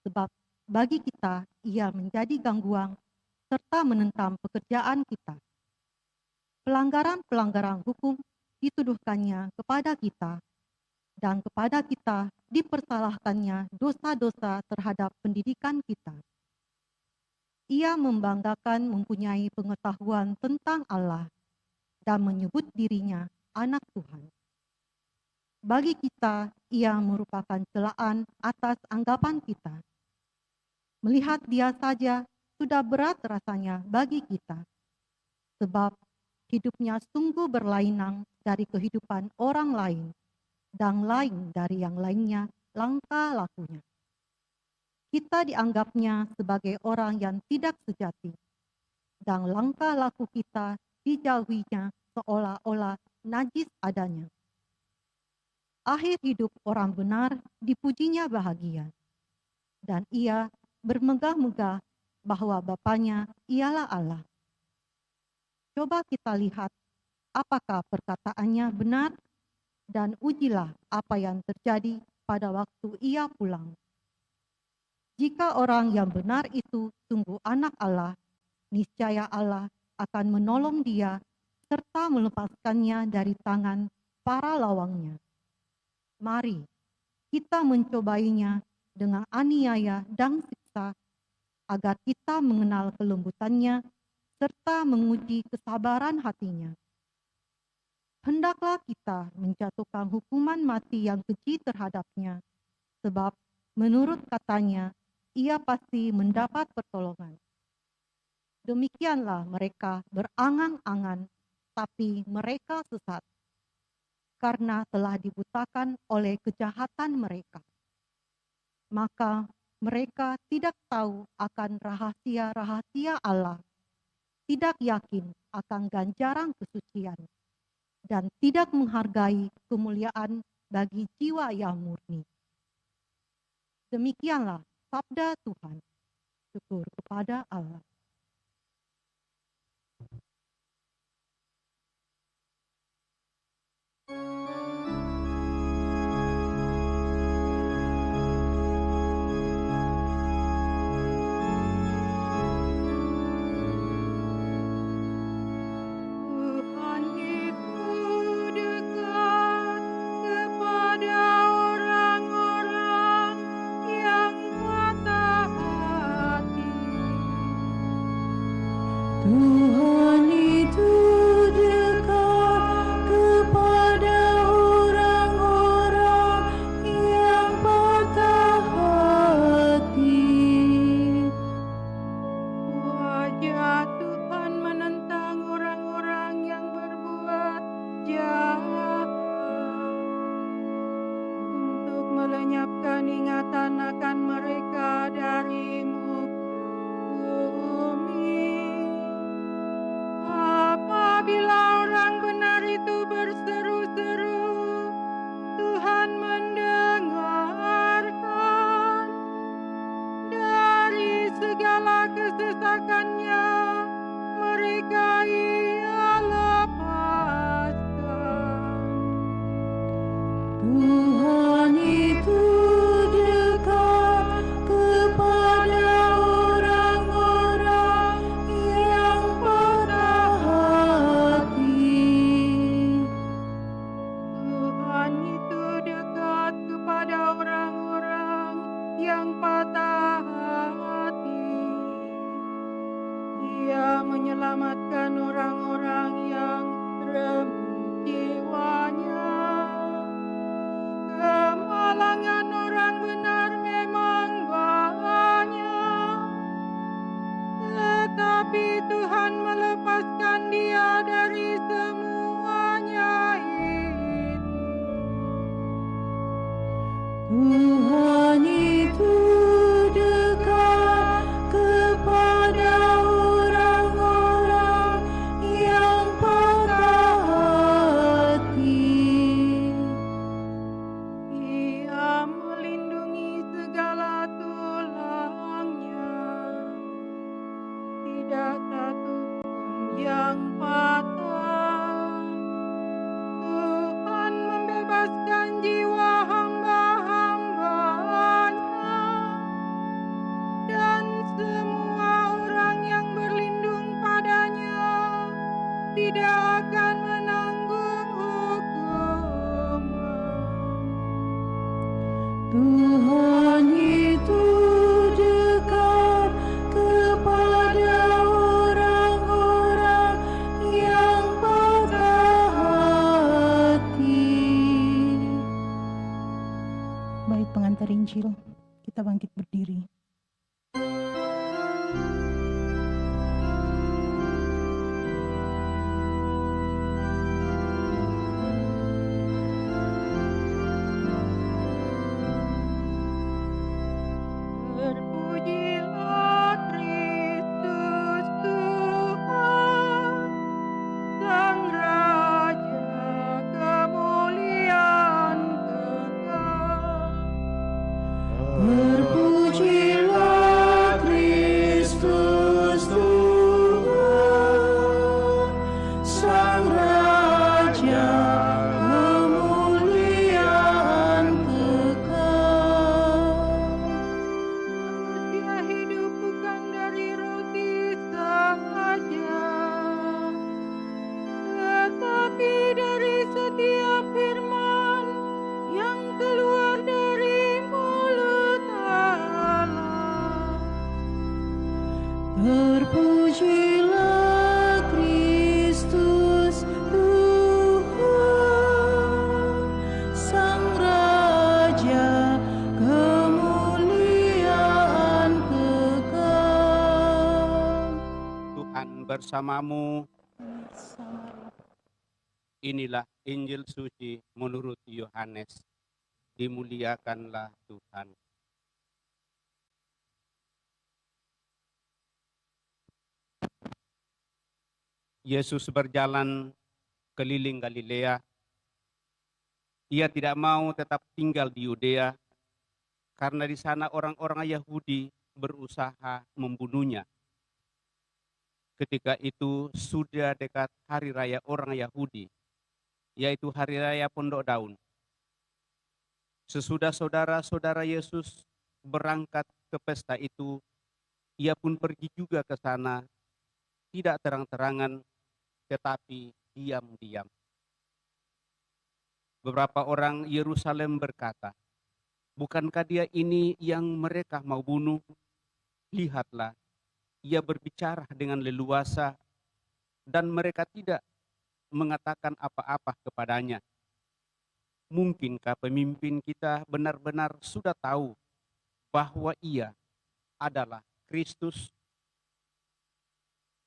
sebab bagi kita ia menjadi gangguan serta menentang pekerjaan kita. Pelanggaran-pelanggaran hukum dituduhkannya kepada kita, dan kepada kita dipersalahkannya dosa-dosa terhadap pendidikan kita. Ia membanggakan mempunyai pengetahuan tentang Allah dan menyebut dirinya anak Tuhan. Bagi kita, ia merupakan celaan atas anggapan kita. Melihat dia saja sudah berat rasanya bagi kita, sebab hidupnya sungguh berlainan dari kehidupan orang lain, dan lain dari yang lainnya langkah lakunya. Kita dianggapnya sebagai orang yang tidak sejati, dan langkah laku kita dijauhinya seolah-olah najis adanya. Akhir hidup orang benar dipujinya bahagia, dan ia bermegah-megah bahwa Bapanya ialah Allah. Coba kita lihat apakah perkataannya benar, dan ujilah apa yang terjadi pada waktu ia pulang. Jika orang yang benar itu sungguh anak Allah, niscaya Allah akan menolong dia serta melepaskannya dari tangan para lawangnya. Mari kita mencobainya dengan aniaya dan siksa, agar kita mengenal kelembutannya serta menguji kesabaran hatinya. Hendaklah kita menjatuhkan hukuman mati yang keji terhadapnya, sebab menurut katanya, ia pasti mendapat pertolongan. Demikianlah mereka berangan-angan, tapi mereka sesat, karena telah dibutakan oleh kejahatan mereka. Maka mereka tidak tahu akan rahasia-rahasia Allah, tidak yakin akan ganjaran kesucian, dan tidak menghargai kemuliaan bagi jiwa yang murni. Demikianlah sabda Tuhan. Syukur kepada Allah. Tuhan itu dekat kepada orang-orang yang patah hati. Wajah Tuhan menentang orang-orang yang berbuat jahat, untuk melenyapkan ingatan akan mereka dari muka bumi. Apabila orang benar itu berseru-seru, Tuhan mendengarkan. Dari segala kesesakannya mereka Ia lepaskan. Tuhan itu dekat kepada orang-orang yang patah hati. Tuhan itu dekat kepada orang-orang yang patah hati. Ia menyelamatkan orang-orang yang remuk jiwanya. Kemalangan orang benar memang banyak, tetapi Tuhan melepaskan dia dari semuanya itu. Tuhan itu dekat kepada orang-orang yang patah hati. Ia melindungi segala tulangnya, tidak satu pun yang patah. Tuhan membebaskan jiwa hamba-hambanya, dan semua orang yang berlindung padanya tidak akan menanggung hukuman. Tuhan itu dekat kepada orang-orang yang patah hati. Baik pengantar Injil, kita bangkit berdiri. Terpujilah Kristus Tuhan, Sang Raja kemuliaan kekal. Terpujilah Kristus bersamamu. Bersama roh. Inilah Injil suci menurut Yohanes. Dimuliakanlah Tuhan. Yesus berjalan keliling Galilea. Ia tidak mau tetap tinggal di Yudea karena di sana orang-orang Yahudi berusaha membunuhnya. Ketika itu sudah dekat hari raya orang Yahudi, yaitu hari raya Pondok Daun. Sesudah saudara-saudara Yesus berangkat ke pesta itu, ia pun pergi juga ke sana, tidak terang-terangan, tetapi diam-diam. Beberapa orang Yerusalem berkata, "Bukankah dia ini yang mereka mau bunuh? Lihatlah, ia berbicara dengan leluasa, dan mereka tidak mengatakan apa-apa kepadanya. Mungkinkah pemimpin kita benar-benar sudah tahu bahwa ia adalah Kristus?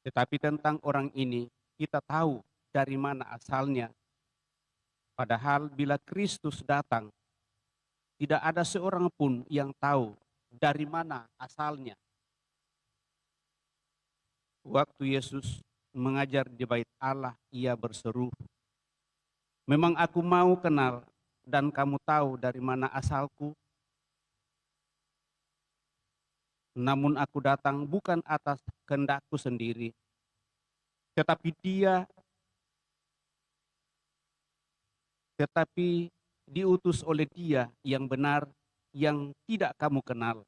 Tetapi tentang orang ini, kita tahu dari mana asalnya. Padahal bila Kristus datang, tidak ada seorang pun yang tahu dari mana asalnya." Waktu Yesus mengajar di bait Allah, ia berseru, "Memang aku mau kenal dan kamu tahu dari mana asalku. Namun aku datang bukan atas kehendakku sendiri, tetapi diutus oleh Dia yang benar, yang tidak kamu kenal.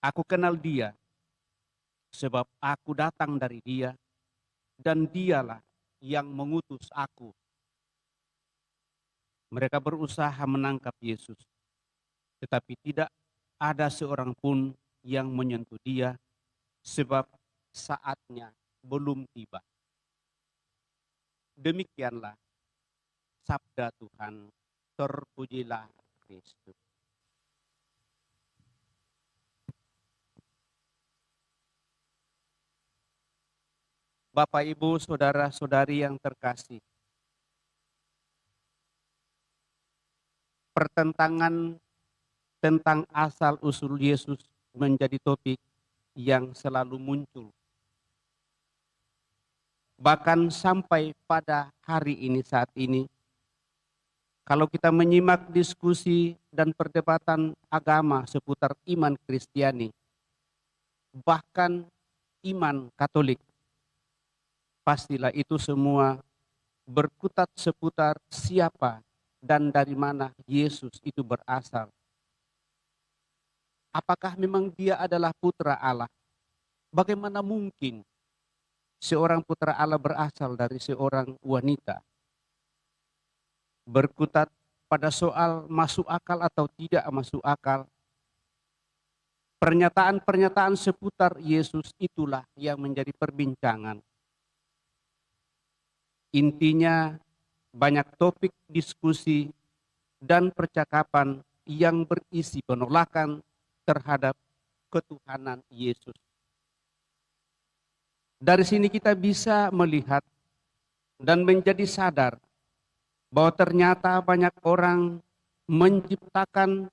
Aku kenal Dia, sebab aku datang dari Dia, dan Dialah yang mengutus aku." Mereka berusaha menangkap Yesus, tetapi tidak ada seorang pun yang menyentuh Dia, sebab saatnya belum tiba. Demikianlah sabda Tuhan. Terpujilah Kristus. Bapak, Ibu, saudara-saudari yang terkasih, pertentangan tentang asal-usul Yesus menjadi topik yang selalu muncul. Bahkan sampai pada hari ini, saat ini, kalau kita menyimak diskusi dan perdebatan agama seputar iman Kristiani, bahkan iman Katolik, pastilah itu semua berkutat seputar siapa dan dari mana Yesus itu berasal. Apakah memang Dia adalah putra Allah? Bagaimana mungkin seorang putra Allah berasal dari seorang wanita? Berkutat pada soal masuk akal atau tidak masuk akal. Pernyataan-pernyataan seputar Yesus itulah yang menjadi perbincangan. Intinya, banyak topik diskusi dan percakapan yang berisi penolakan terhadap ketuhanan Yesus. Dari sini kita bisa melihat dan menjadi sadar bahwa ternyata banyak orang menciptakan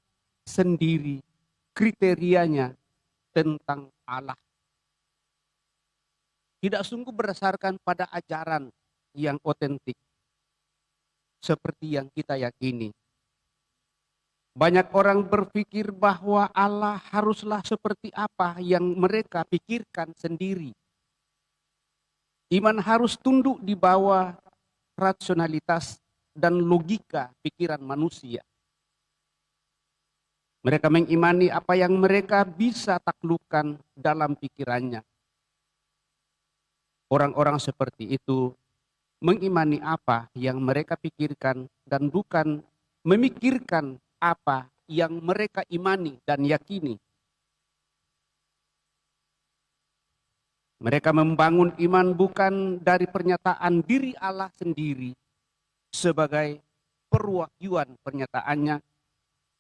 sendiri kriterianya tentang Allah. Tidak sungguh berdasarkan pada ajaran yang otentik seperti yang kita yakini. Banyak orang berpikir bahwa Allah haruslah seperti apa yang mereka pikirkan sendiri. Iman harus tunduk di bawah rasionalitas dan logika pikiran manusia. Mereka mengimani apa yang mereka bisa taklukkan dalam pikirannya. Orang-orang seperti itu mengimani apa yang mereka pikirkan dan bukan memikirkan apa yang mereka imani dan yakini. Mereka membangun iman bukan dari pernyataan diri Allah sendiri sebagai perwakyuan pernyataannya,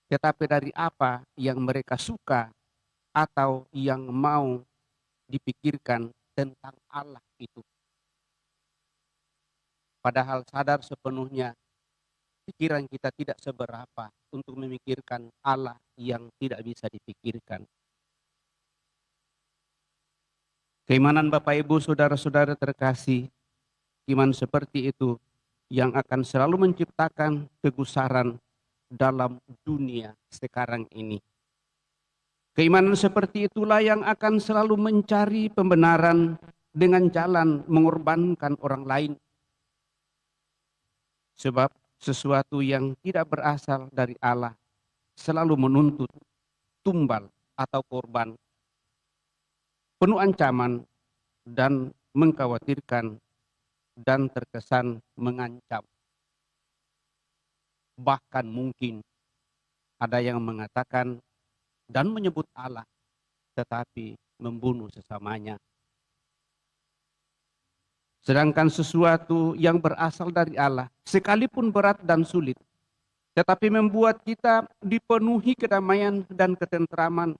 tetapi dari apa yang mereka suka atau yang mau dipikirkan tentang Allah itu. Padahal sadar sepenuhnya pikiran kita tidak seberapa untuk memikirkan Allah yang tidak bisa dipikirkan. Keimanan Bapak Ibu saudara-saudara terkasih, iman seperti itu yang akan selalu menciptakan kegusaran dalam dunia sekarang ini. Keimanan seperti itulah yang akan selalu mencari pembenaran dengan jalan mengorbankan orang lain. Sebab sesuatu yang tidak berasal dari Allah selalu menuntut tumbal atau korban, penuh ancaman dan mengkhawatirkan dan terkesan mengancam. Bahkan mungkin ada yang mengatakan dan menyebut Allah tetapi membunuh sesamanya. Sedangkan sesuatu yang berasal dari Allah sekalipun berat dan sulit, tetapi membuat kita dipenuhi kedamaian dan ketentraman,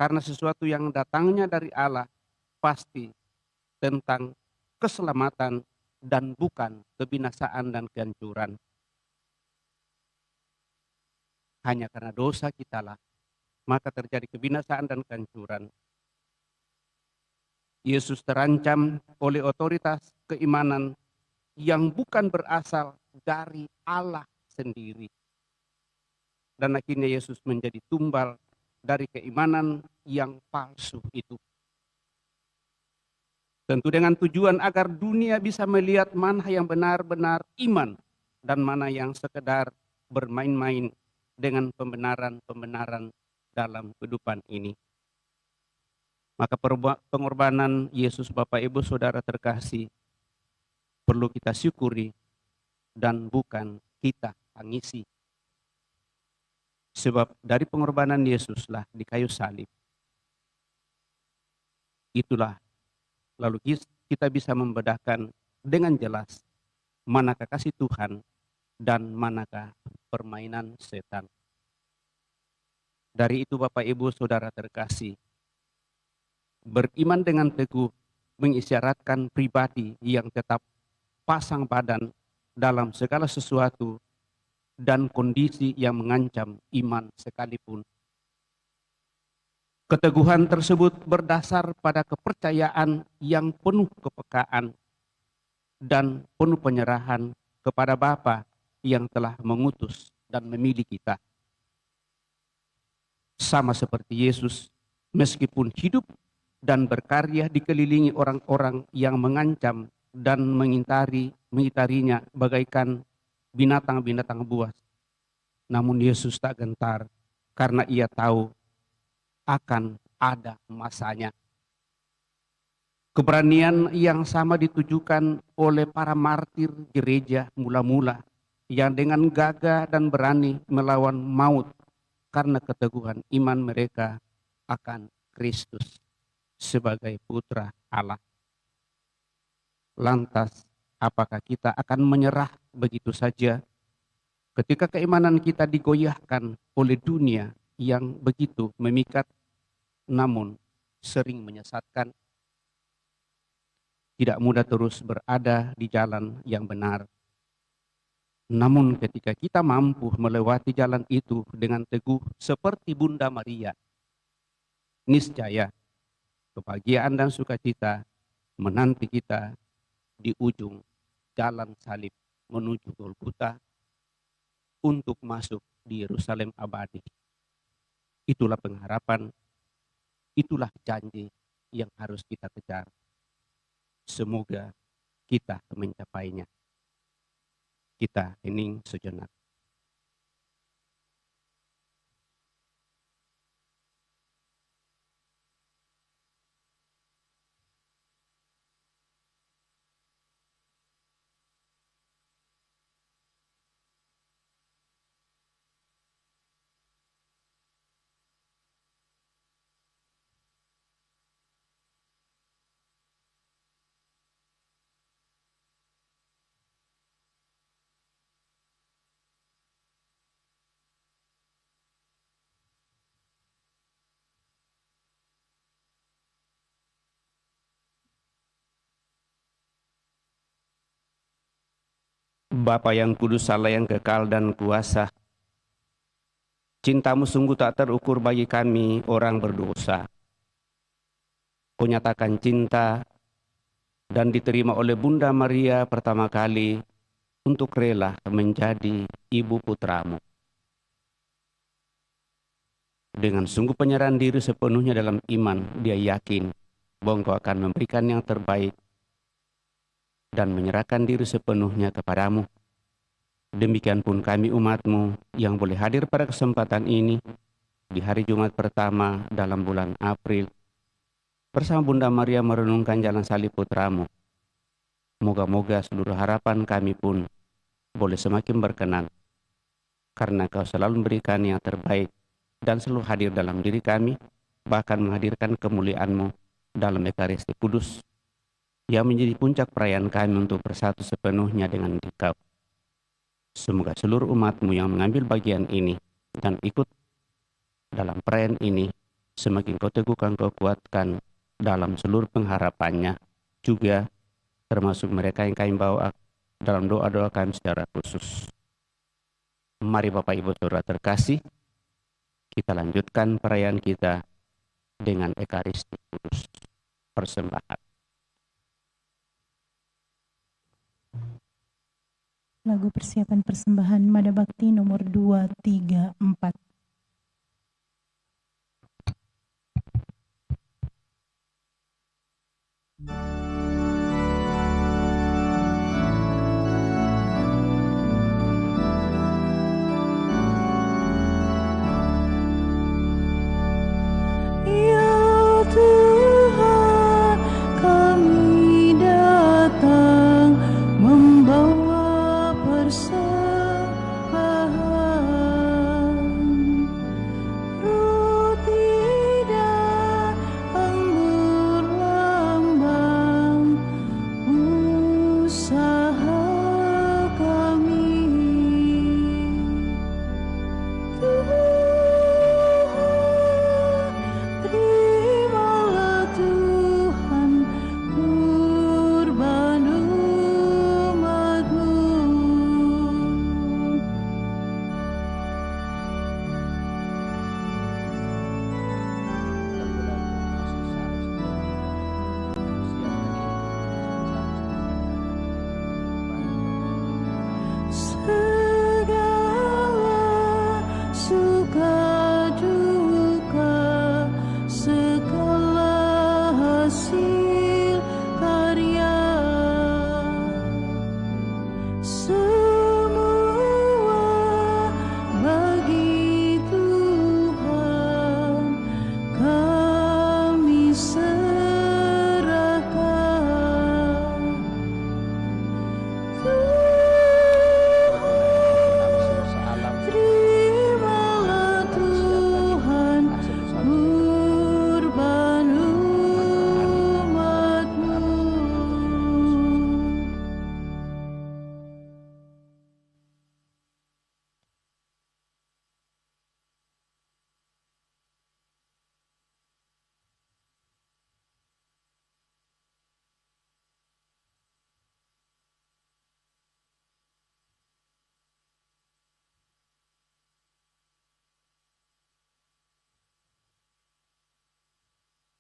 karena sesuatu yang datangnya dari Allah pasti tentang keselamatan dan bukan kebinasaan dan kehancuran. Hanya karena dosa kitalah maka terjadi kebinasaan dan kehancuran. Yesus terancam oleh otoritas keimanan yang bukan berasal dari Allah sendiri. Dan akhirnya Yesus menjadi tumbal dari keimanan yang palsu itu. Tentu dengan tujuan agar dunia bisa melihat mana yang benar-benar iman dan mana yang sekedar bermain-main dengan pembenaran-pembenaran dalam kehidupan ini. Maka pengorbanan Yesus Bapak Ibu Saudara terkasih perlu kita syukuri dan bukan kita tangisi. Sebab dari pengorbanan Yesuslah di kayu salib, itulah lalu kita bisa membedakan dengan jelas manakah kasih Tuhan dan manakah permainan setan. Dari itu Bapak Ibu Saudara terkasih, beriman dengan teguh mengisyaratkan pribadi yang tetap pasang badan dalam segala sesuatu dan kondisi yang mengancam iman sekalipun. Keteguhan tersebut berdasar pada kepercayaan yang penuh kepekaan dan penuh penyerahan kepada Bapa yang telah mengutus dan memilih kita. Sama seperti Yesus, meskipun hidup dan berkarya dikelilingi orang-orang yang mengancam dan mengitarinya bagaikan binatang-binatang buas. Namun Yesus tak gentar karena ia tahu akan ada masanya. Keberanian yang sama ditujukan oleh para martir gereja mula-mula yang dengan gagah dan berani melawan maut karena keteguhan iman mereka akan Kristus sebagai putra Allah. Lantas, apakah kita akan menyerah begitu saja ketika keimanan kita digoyahkan oleh dunia yang begitu memikat namun sering menyesatkan? Tidak mudah terus berada di jalan yang benar. Namun ketika kita mampu melewati jalan itu dengan teguh seperti Bunda Maria, niscaya kebahagiaan dan sukacita menanti kita di ujung jalan salib menuju Golgota untuk masuk di Yerusalem abadi. Itulah pengharapan, itulah janji yang harus kita kejar. Semoga kita mencapainya. Kita hening sejenak. Bapa yang kudus, Allah yang kekal dan kuasa, cintamu sungguh tak terukur bagi kami orang berdosa. Kau nyatakan cinta dan diterima oleh Bunda Maria pertama kali untuk rela menjadi ibu putramu. Dengan sungguh penyerahan diri sepenuhnya dalam iman, dia yakin bahwa Engkau akan memberikan yang terbaik dan menyerahkan diri sepenuhnya kepadamu. Demikian pun kami umatmu yang boleh hadir pada kesempatan ini di hari Jumat pertama dalam bulan April bersama Bunda Maria merenungkan jalan salib putramu. Moga-moga seluruh harapan kami pun boleh semakin berkenan karena Kau selalu memberikan yang terbaik dan selalu hadir dalam diri kami, bahkan menghadirkan kemuliaan-Mu dalam Ekaristi Kudus yang menjadi puncak perayaan kami untuk bersatu sepenuhnya dengan Engkau. Semoga seluruh umat-Mu yang mengambil bagian ini dan ikut dalam perayaan ini semakin Kau teguhkan, Kau kuatkan dalam seluruh pengharapannya, juga termasuk mereka yang kami bawa dalam doa-doa kami secara khusus. Mari Bapak Ibu Saudara terkasih, kita lanjutkan perayaan kita dengan Ekaristi Kudus, persembahan. Lagu persiapan persembahan Mada Bakti nomor 2, 3, 4.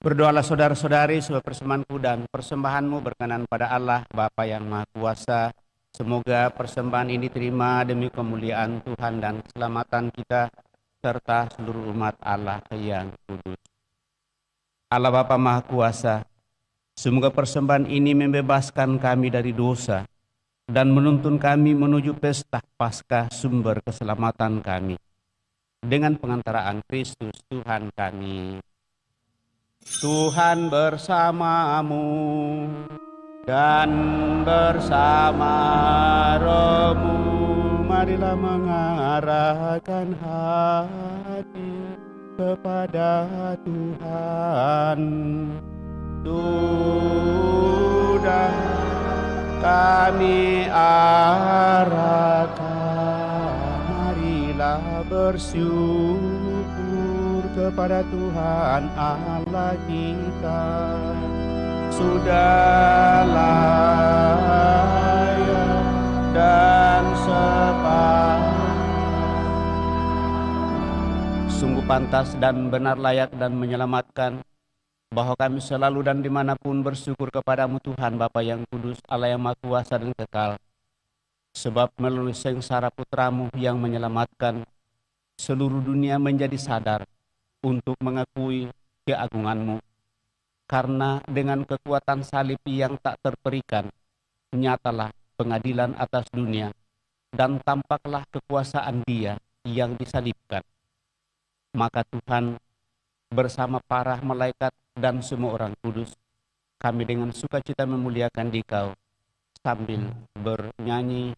Berdoalah saudara-saudari supaya persembahanku dan persembahanmu berkenan pada Allah Bapa yang Maha Kuasa. Semoga persembahan ini terima demi kemuliaan Tuhan dan keselamatan kita serta seluruh umat Allah yang kudus. Allah Bapa Maha Kuasa, semoga persembahan ini membebaskan kami dari dosa dan menuntun kami menuju pesta Paskah sumber keselamatan kami. Dengan pengantaraan Kristus Tuhan kami. Tuhan bersamamu dan bersama rohmu, marilah mengarahkan hati kepada Tuhan. Sudah kami arahkan, marilah bersyukur kepada Tuhan Allah kita. Sudah layak dan Sungguh pantas dan benar, layak dan menyelamatkan, bahwa kami selalu dan dimanapun bersyukur kepadamu Tuhan Bapa yang kudus, Allah yang maha kuasa dan kekal. Sebab melalui sengsara putramu yang menyelamatkan, seluruh dunia menjadi sadar untuk mengakui keagunganmu. Karena dengan kekuatan salib yang tak terperikan, nyatalah pengadilan atas dunia, dan tampaklah kekuasaan Dia yang disalibkan. Maka Tuhan bersama para malaikat dan semua orang kudus, kami dengan sukacita memuliakan Dikau sambil bernyanyi.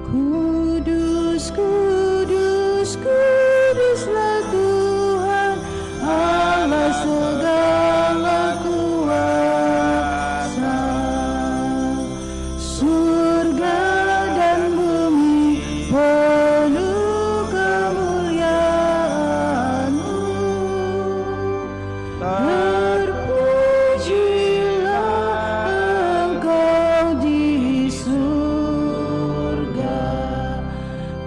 Kudus, kudus, kuduslah Tuhan, Allah segala kuasa. Surga dan bumi penuh kemuliaan-Mu. Terpujilah Engkau di surga.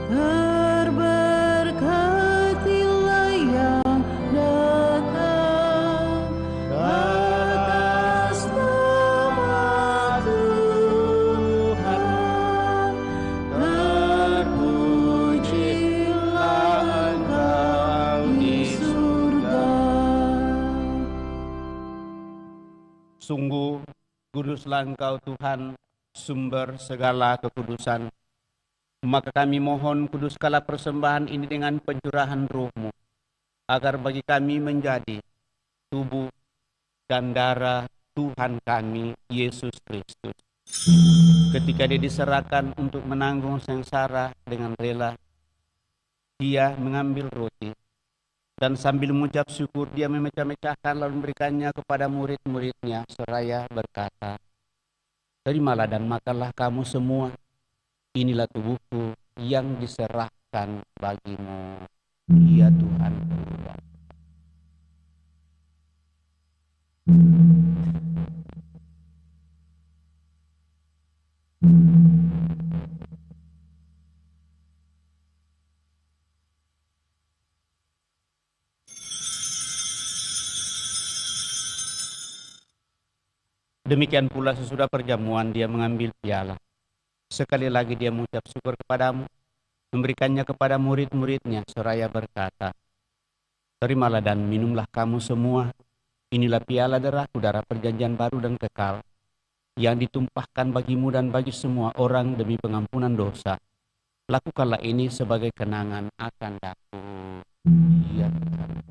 Terberkatilah yang datang atas nama Tuhan. Terpujilah Engkau di surga. Sungguh kuduslah Engkau Tuhan, sumber segala kekudusan. Maka kami mohon kuduskanlah persembahan ini dengan pencurahan Roh-Mu, agar bagi kami menjadi tubuh dan darah Tuhan kami, Yesus Kristus. Ketika Dia diserahkan untuk menanggung sengsara dengan rela, Dia mengambil roti, dan sambil mengucap syukur Dia memecah-mecahkan lalu memberikannya kepada murid-muridnya, seraya berkata, "Terimalah dan makanlah kamu semua. Inilah tubuhku yang diserahkan bagimu." Ya Tuhan. Demikian pula sesudah perjamuan Dia mengambil piala. Sekali lagi Dia mengucap syukur kepadamu, memberikannya kepada murid-muridnya, seraya berkata, "Terimalah dan minumlah kamu semua. Inilah piala darahku, darah perjanjian baru dan kekal, yang ditumpahkan bagimu dan bagi semua orang demi pengampunan dosa. Lakukanlah ini sebagai kenangan akan aku." Ya Tuhan.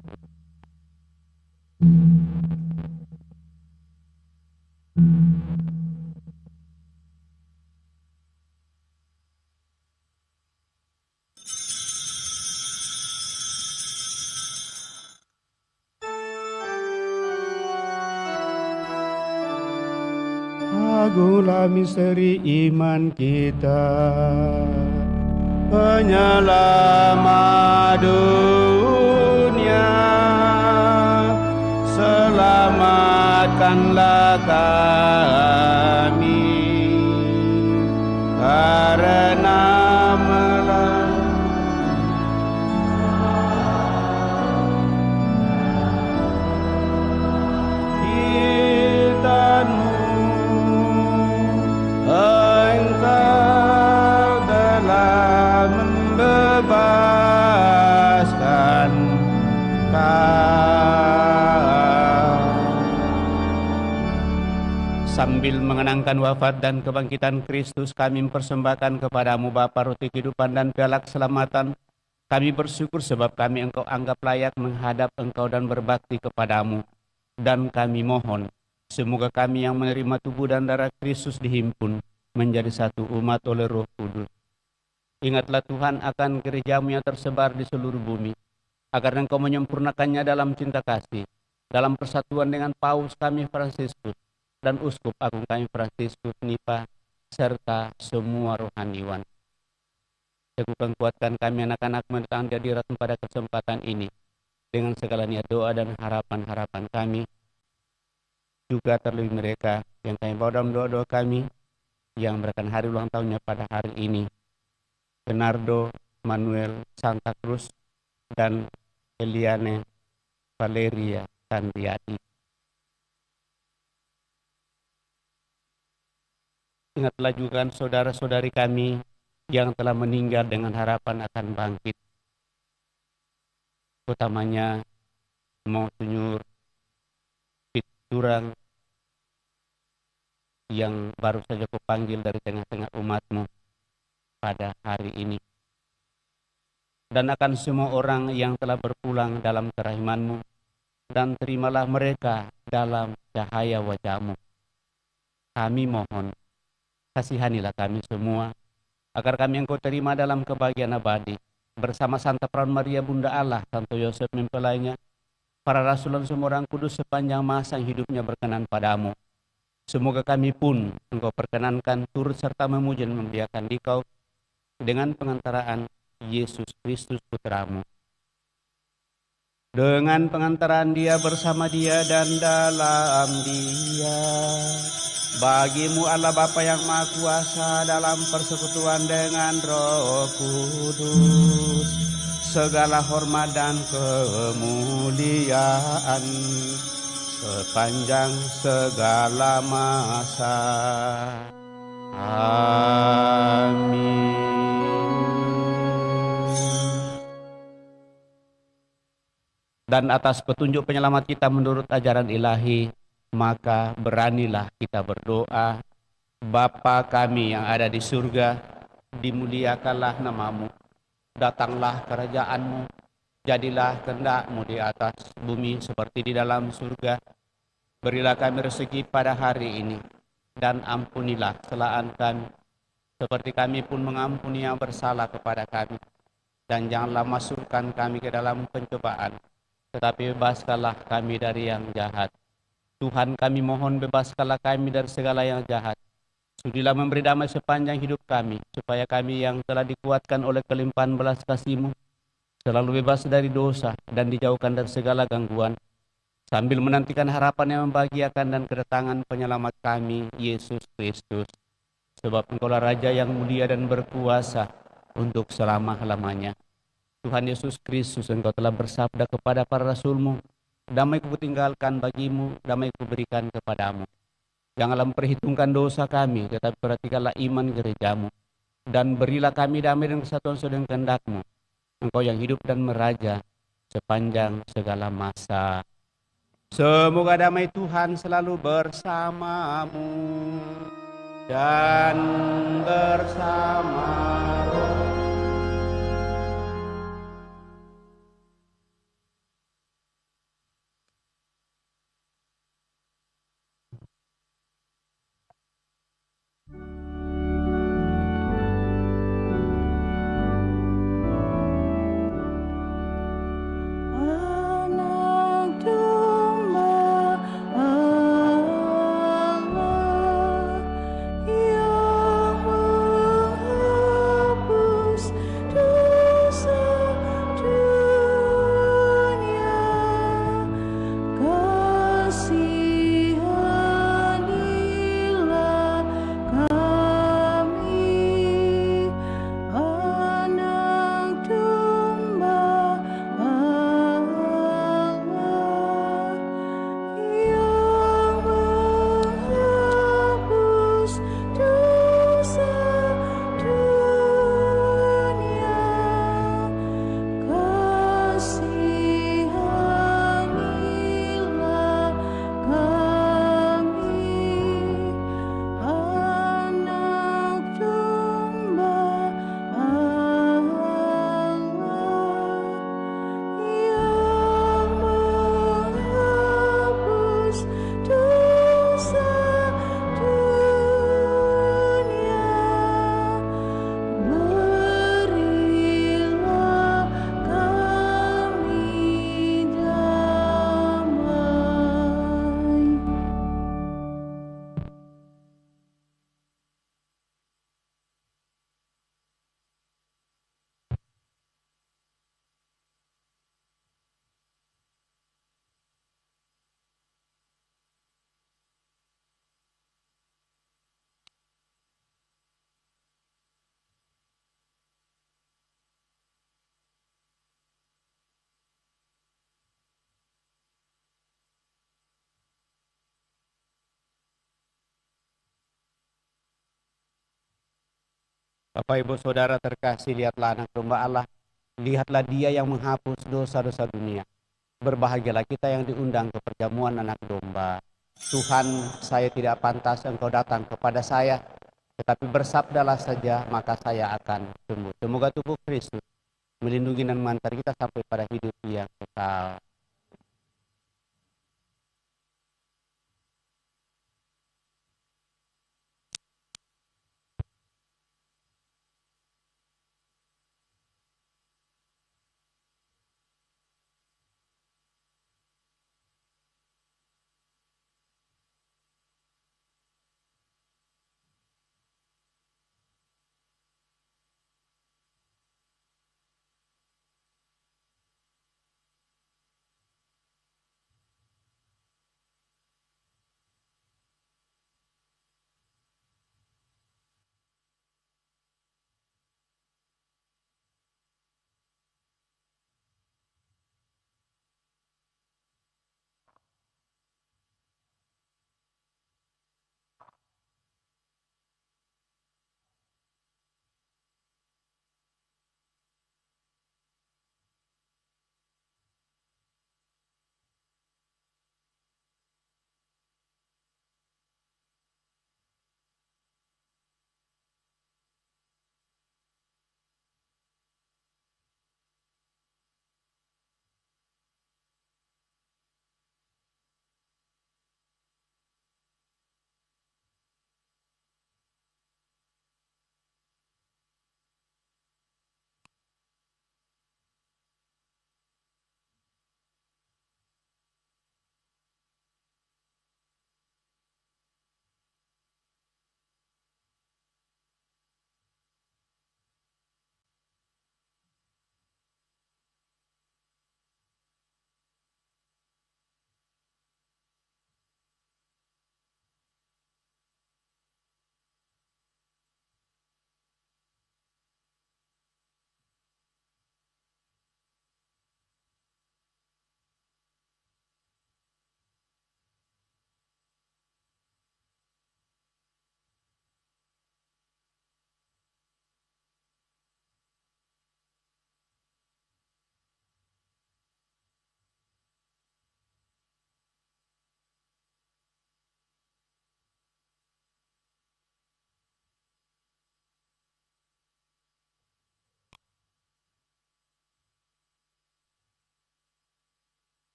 Agunglah misteri iman kita, penyelamat dunia. Selamatkanlah kami karena Sambil mengenangkan wafat dan kebangkitan Kristus, kami mempersembahkan kepadamu Bapa roti kehidupan dan piala keselamatan. Kami bersyukur sebab kami Engkau anggap layak menghadap Engkau dan berbakti kepadamu. Dan kami mohon, semoga kami yang menerima tubuh dan darah Kristus dihimpun menjadi satu umat oleh Roh Kudus. Ingatlah Tuhan akan gerejamu yang tersebar di seluruh bumi, agar Engkau menyempurnakannya dalam cinta kasih, dalam persatuan dengan Paus kami Fransiskus, dan Uskup Agung kami Fransiskus Nipa, serta semua rohaniwan. Teguhkan kuatkan kami anak-anak menentang hadirat pada kesempatan ini, dengan segala niat doa dan harapan-harapan kami. Juga terlebih mereka yang kami bawa dalam doa-doa kami yang merayakan hari ulang tahunnya pada hari ini. Bernardo, Manuel, Santa Cruz, dan Eliane Valeria Sandriati. Ingatlah juga saudara-saudari kami yang telah meninggal dengan harapan akan bangkit. Utamanya Monsinyur Piturang yang baru saja kupanggil dari tengah-tengah umatmu pada hari ini. Dan akan semua orang yang telah berpulang dalam kerahimanmu, dan terimalah mereka dalam cahaya wajahmu. Kami mohon, kasihanilah kami semua, agar kami Engkau terima dalam kebahagiaan abadi, bersama Santa Perawan Maria Bunda Allah, Santo Yosef mempelainya, para rasul dan semua orang kudus sepanjang masa yang hidupnya berkenan padamu. Semoga kami pun Engkau perkenankan turut serta memuji dan memuliakan Dikau dengan pengantaraan Yesus Kristus Putramu. Dengan pengantaraan Dia, bersama Dia, dan dalam Dia, bagimu Allah Bapa yang Maha Kuasa dalam persekutuan dengan Roh Kudus, segala hormat dan kemuliaan sepanjang segala masa. Amin. Dan atas petunjuk penyelamat kita menurut ajaran ilahi, maka beranilah kita berdoa. Bapa kami yang ada di surga, dimuliakanlah namamu. Datanglah kerajaanmu, jadilah kehendak-Mu di atas bumi seperti di dalam surga. Berilah kami rezeki pada hari ini, dan ampunilah kesalahan kami, seperti kami pun mengampuni yang bersalah kepada kami. Dan janganlah masukkan kami ke dalam pencobaan, tetapi bebaskanlah kami dari yang jahat. Tuhan, kami mohon, bebaskanlah kami dari segala yang jahat. Sudilah memberi damai sepanjang hidup kami, supaya kami yang telah dikuatkan oleh kelimpahan belas kasih-Mu selalu bebas dari dosa dan dijauhkan dari segala gangguan, sambil menantikan harapan yang membahagiakan dan kedatangan penyelamat kami, Yesus Kristus. Sebab Engkaulah Raja yang mulia dan berkuasa untuk selama-lamanya. Tuhan Yesus Kristus, Engkau telah bersabda kepada para rasul-Mu, damai-Ku tinggalkan bagimu, damai Ku berikan kepadamu. Janganlah memperhitungkan dosa kami, tetapi perhatikanlah iman gereja-Mu. Dan berilah kami damai dan kesatuan sesuai dengan kehendak-Mu. Engkau yang hidup dan meraja sepanjang segala masa. Semoga damai Tuhan selalu bersamamu dan bersama Allah yang menghapus Bapak Ibu Saudara terkasih, lihatlah anak domba Allah. Lihatlah dia yang menghapus dosa-dosa dunia. Berbahagialah kita yang diundang ke perjamuan anak domba. Tuhan, saya tidak pantas Engkau datang kepada saya, tetapi bersabdalah saja maka saya akan sembuh. Semoga tubuh Kristus melindungi dan mengantar kita sampai pada hidup yang kekal.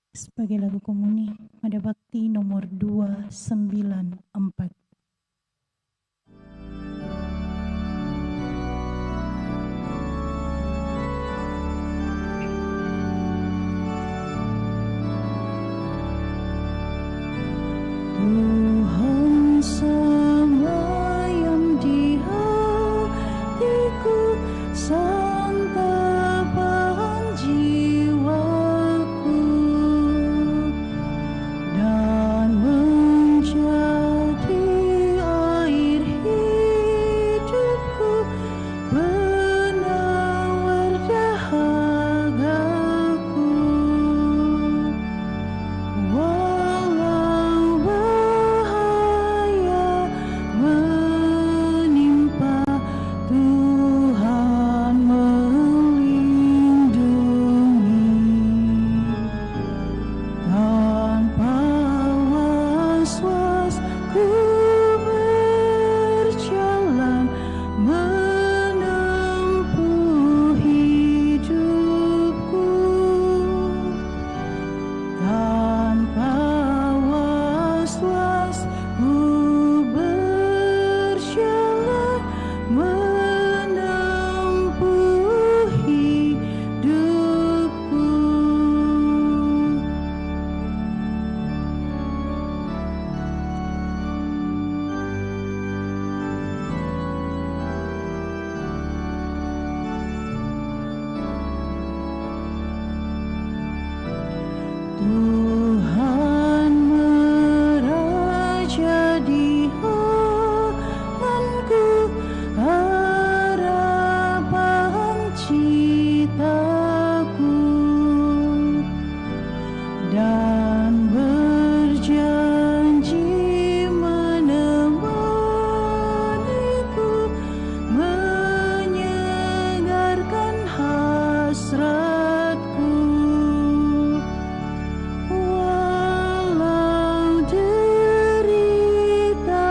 Sebagai lagu komuni, Mada Bakti nomor 294. Tuhan semayam di hatiku, santapan jiwaku, dan menjadi air hidupku, penawar dahagaku. Walau bahaya menimpa, Tuhan melindungi. Tanpa was-was ku berjalan menempuh hidupku. Tanpa was-was ku berjalan menempuh hidupku. Tuhan meraja di hatiku, harapan citaku, dan berjanji menemaniku, menyegarkan hasratku. Walau derita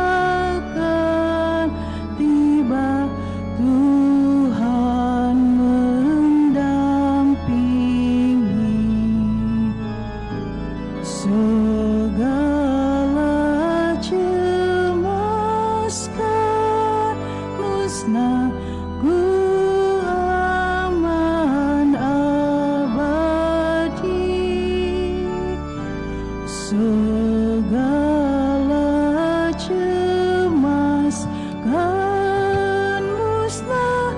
akan tiba, Tuhan mendampingi. Segala cemas kan musnah, ku aman abadi. Segala cemas kan musnah,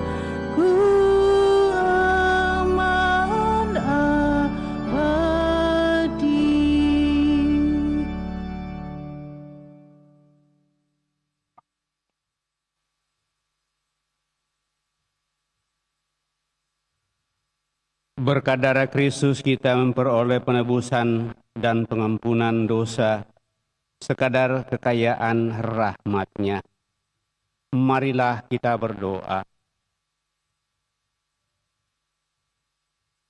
ku aman abadi. Berkat darah Kristus kita memperoleh penebusan dan pengampunan dosa sekadar kekayaan rahmat-Nya. Marilah kita berdoa.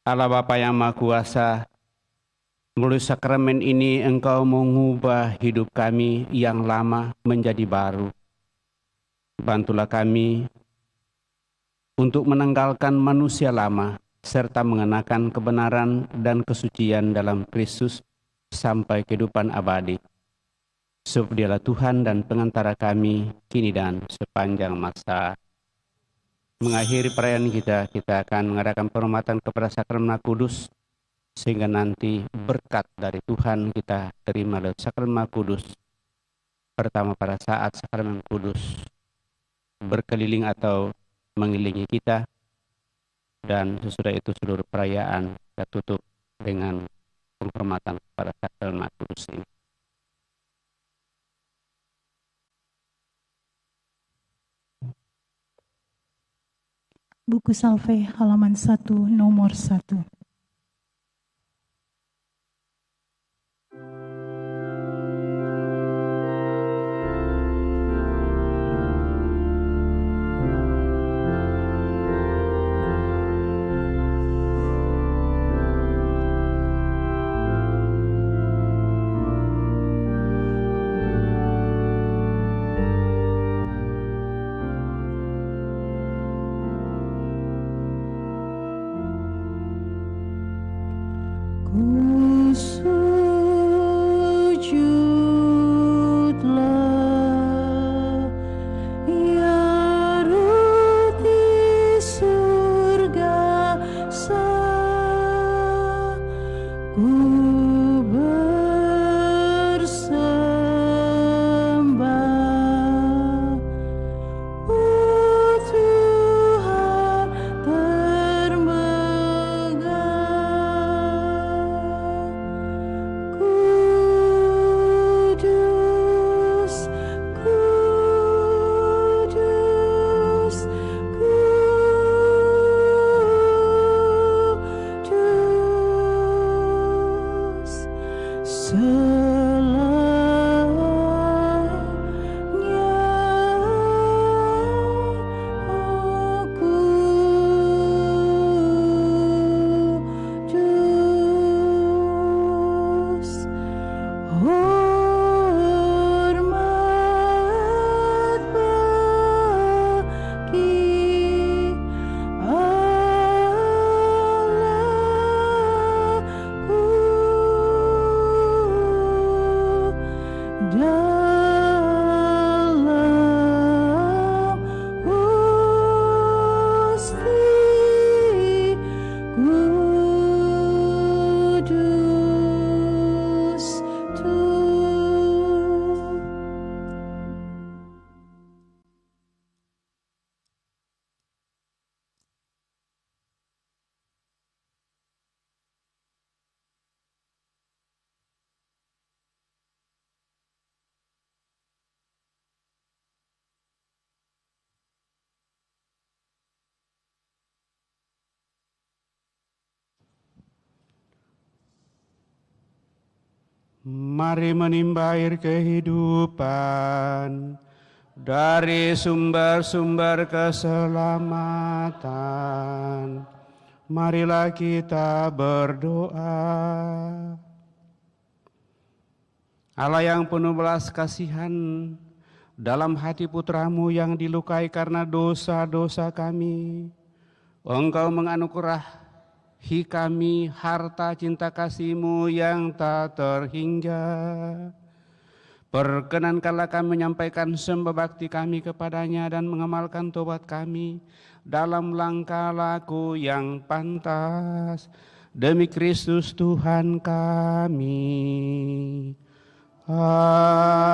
Allah Bapa yang Maha Kuasa, melalui sakramen ini Engkau mengubah hidup kami yang lama menjadi baru. Bantulah kami untuk menanggalkan manusia lama serta mengenakan kebenaran dan kesucian dalam Kristus sampai kehidupan abadi. Sebab Dialah Tuhan dan pengantara kami kini dan sepanjang masa. Mengakhiri perayaan kita akan mengadakan penghormatan kepada sakramen Kudus, sehingga nanti berkat dari Tuhan kita terima lewat sakramen Kudus. Pertama, pada saat sakramen Kudus berkeliling atau mengelilingi kita, dan sesudah itu seluruh perayaan kita tutup dengan penghormatan kepada sakramen Kudus ini. Buku Salve halaman 1 nomor 1. Sujudlah, ya roti surga sah, ku bersembah. Oh Tuhan termegah, kudus, kudus, kudus, selamanya kudus. Hormat bagi Allahku dalam Gusti kudus Tuhan. Mari menimba air kehidupan dari sumber-sumber keselamatan. Marilah kita berdoa. Allah yang penuh belas kasihan, dalam hati putramu yang dilukai karena dosa-dosa kami, Engkau menganugerahi kami harta cinta kasih-Mu yang tak terhingga. Perkenankanlah kami menyampaikan sembah bakti kami kepadanya dan mengamalkan tobat kami dalam langkah laku yang pantas. Demi Kristus Tuhan kami. Amin.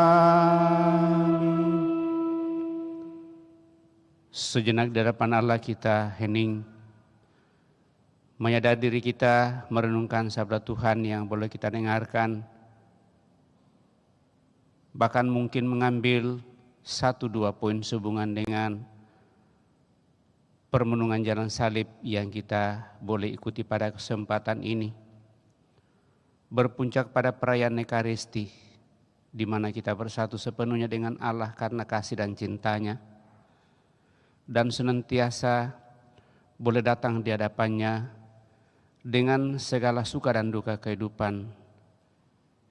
Sejenak di hadapan Allah kita hening, menyadari diri kita, merenungkan sabda Tuhan yang boleh kita dengarkan, bahkan mungkin mengambil 1-2 poin sehubungan dengan permenungan jalan salib yang kita boleh ikuti pada kesempatan ini. Berpuncak pada perayaan Ekaristi, di mana kita bersatu sepenuhnya dengan Allah karena kasih dan cintanya, dan senantiasa boleh datang di hadapannya dengan segala suka dan duka kehidupan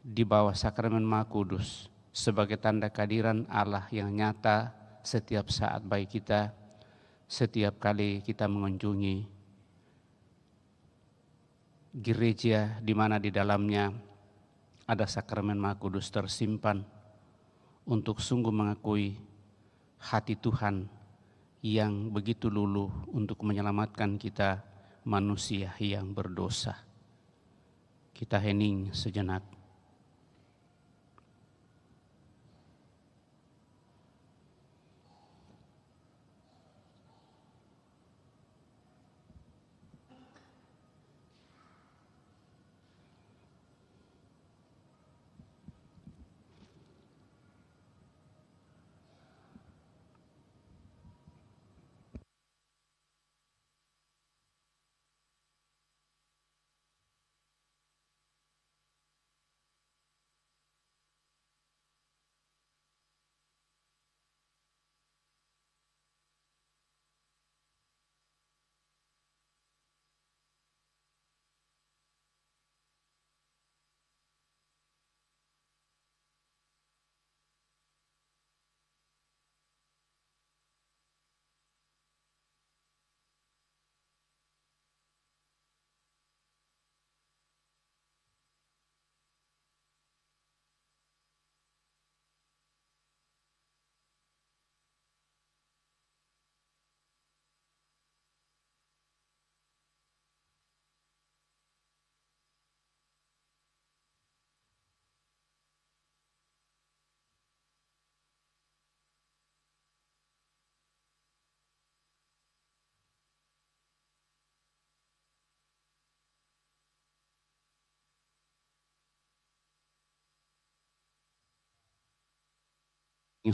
di bawah sakramen Maha Kudus sebagai tanda kehadiran Allah yang nyata setiap saat bagi kita, setiap kali kita mengunjungi gereja di mana di dalamnya ada sakramen Maha Kudus tersimpan untuk sungguh mengakui hati Tuhan yang begitu luluh untuk menyelamatkan kita manusia yang berdosa. Kita hening sejenak.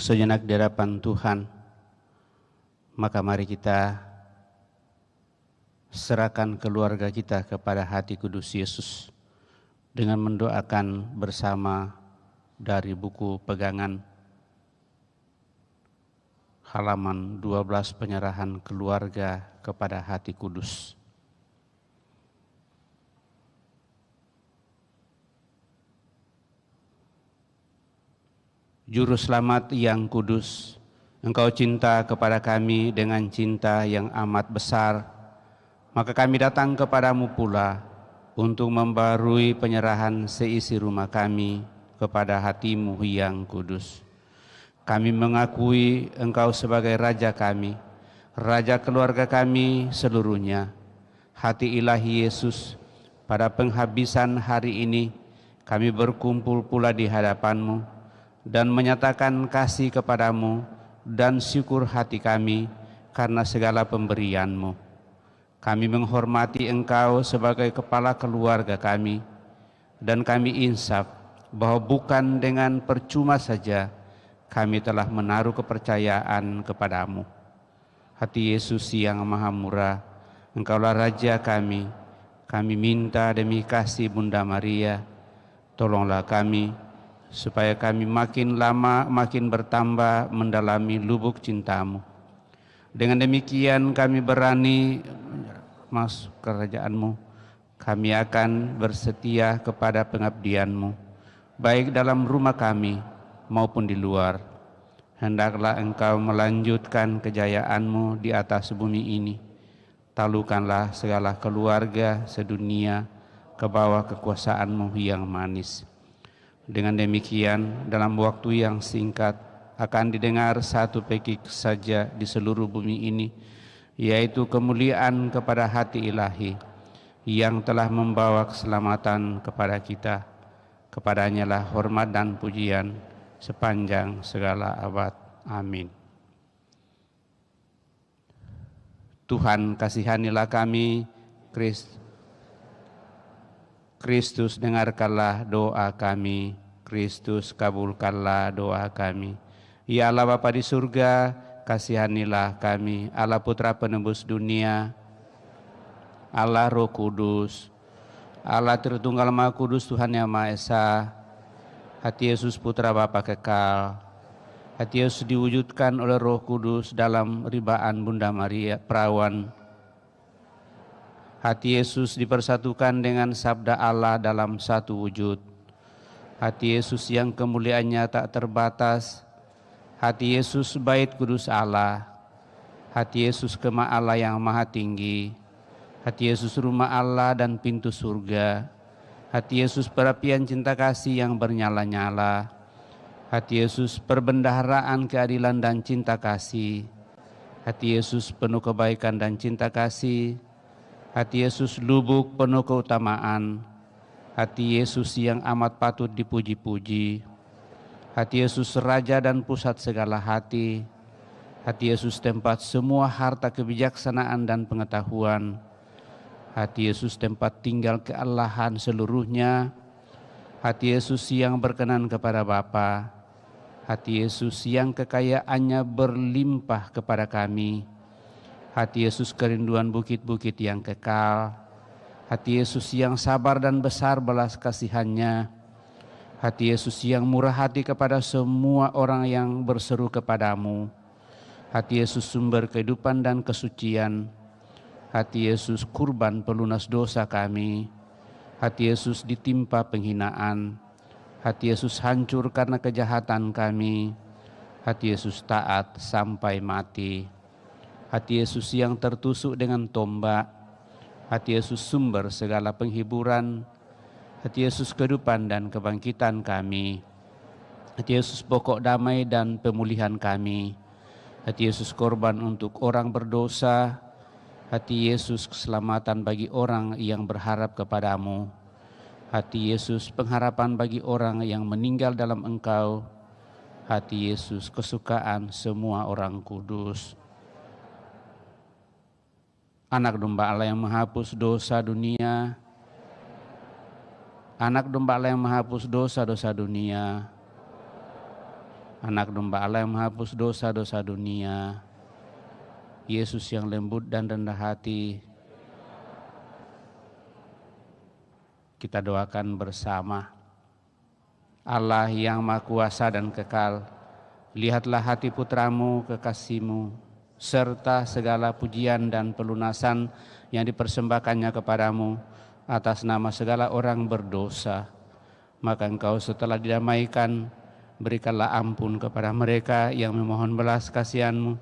sejenak di hadapan Tuhan, maka mari kita serahkan keluarga kita kepada hati kudus Yesus dengan mendoakan bersama dari buku pegangan halaman 12, penyerahan keluarga kepada hati kudus. Juru selamat yang kudus, Engkau cinta kepada kami dengan cinta yang amat besar, maka kami datang kepadamu pula untuk membarui penyerahan seisi rumah kami kepada hatimu yang kudus. Kami mengakui Engkau sebagai Raja kami, Raja keluarga kami seluruhnya. Hati ilahi Yesus, pada penghabisan hari ini kami berkumpul pula di hadapan-Mu dan menyatakan kasih kepadamu dan syukur hati kami karena segala pemberian-Mu. Kami menghormati Engkau sebagai kepala keluarga kami, dan kami insaf bahwa bukan dengan percuma saja kami telah menaruh kepercayaan kepadamu. Hati Yesus yang maha murah, Engkaulah Raja kami. Kami minta demi kasih Bunda Maria, tolonglah kami supaya kami makin lama makin bertambah mendalami lubuk cinta-Mu. Dengan demikian kami berani masuk kerajaan-Mu. Kami akan bersetia kepada pengabdian-Mu, baik dalam rumah kami maupun di luar. Hendaklah Engkau melanjutkan kejayaan-Mu di atas bumi ini. Talukanlah segala keluarga sedunia ke bawah kekuasaan-Mu yang manis. Dengan demikian, dalam waktu yang singkat akan didengar satu pekik saja di seluruh bumi ini, yaitu kemuliaan kepada hati ilahi yang telah membawa keselamatan kepada kita. Kepadanya lah hormat dan pujian sepanjang segala abad. Amin. Tuhan, kasihanilah kami. Kristus, dengarkanlah doa kami. Kristus, kabulkanlah doa kami. Ya Allah Bapa di surga, kasihanilah kami. Allah Putra penebus dunia, Allah Roh Kudus, Allah Tritunggal Maha Kudus, Tuhan Yang Maha Esa. Hati Yesus Putra Bapa kekal, hati Yesus diwujudkan oleh Roh Kudus dalam ribaan Bunda Maria perawan. Hati Yesus dipersatukan dengan sabda Allah dalam satu wujud. Hati Yesus yang kemuliaannya tak terbatas. Hati Yesus bait kudus Allah. Hati Yesus kemah Allah yang maha tinggi. Hati Yesus rumah Allah dan pintu surga. Hati Yesus perapian cinta kasih yang bernyala-nyala. Hati Yesus perbendaharaan keadilan dan cinta kasih. Hati Yesus penuh kebaikan dan cinta kasih. Hati Yesus lubuk penuh keutamaan. Hati Yesus yang amat patut dipuji-puji. Hati Yesus raja dan pusat segala hati. Hati Yesus tempat semua harta kebijaksanaan dan pengetahuan. Hati Yesus tempat tinggal keallahan seluruhnya. Hati Yesus yang berkenan kepada Bapa. Hati Yesus yang kekayaannya berlimpah kepada kami. Hati Yesus kerinduan bukit-bukit yang kekal. Hati Yesus yang sabar dan besar belas kasihannya. Hati Yesus yang murah hati kepada semua orang yang berseru kepadamu. Hati Yesus sumber kehidupan dan kesucian. Hati Yesus kurban pelunas dosa kami. Hati Yesus ditimpa penghinaan. Hati Yesus hancur karena kejahatan kami. Hati Yesus taat sampai mati. Hati Yesus yang tertusuk dengan tombak. Hati Yesus sumber segala penghiburan. Hati Yesus kehidupan dan kebangkitan kami. Hati Yesus pokok damai dan pemulihan kami. Hati Yesus korban untuk orang berdosa. Hati Yesus keselamatan bagi orang yang berharap kepadamu. Hati Yesus pengharapan bagi orang yang meninggal dalam Engkau. Hati Yesus kesukaan semua orang kudus. Anak domba Allah yang menghapus dosa dunia. Anak domba Allah yang menghapus dosa-dosa dunia. Anak domba Allah yang menghapus dosa-dosa dunia, Yesus yang lembut dan rendah hati, kita doakan bersama. Allah yang Maha Kuasa dan kekal, lihatlah hati putramu, kekasihmu, serta segala pujian dan pelunasan yang dipersembahkannya kepadamu atas nama segala orang berdosa. Maka engkau setelah didamaikan, berikanlah ampun kepada mereka yang memohon belas kasihan-Mu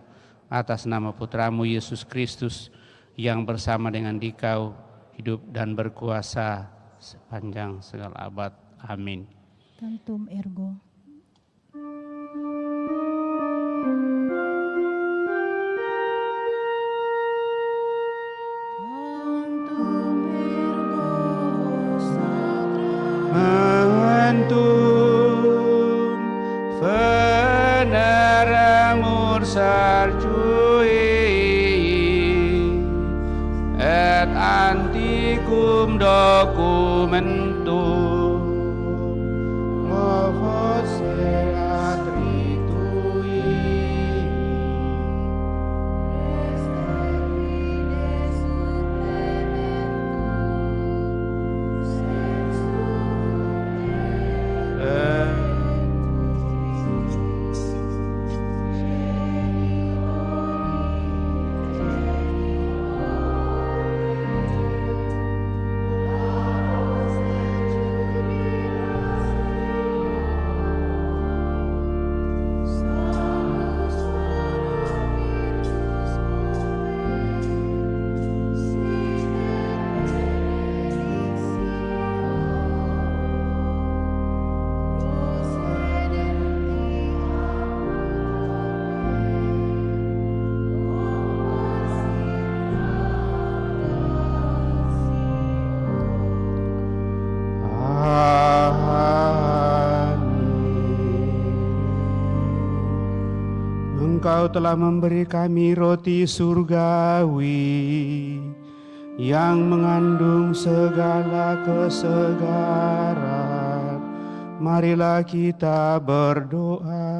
atas nama putramu Yesus Kristus yang bersama dengan Dikau hidup dan berkuasa sepanjang segala abad. Amin. Tantum ergo. Mentum venera mursar et anticum documentum novos erat ritui Engkau telah memberi kami roti surgawi yang mengandung segala kesegaran. Marilah kita berdoa.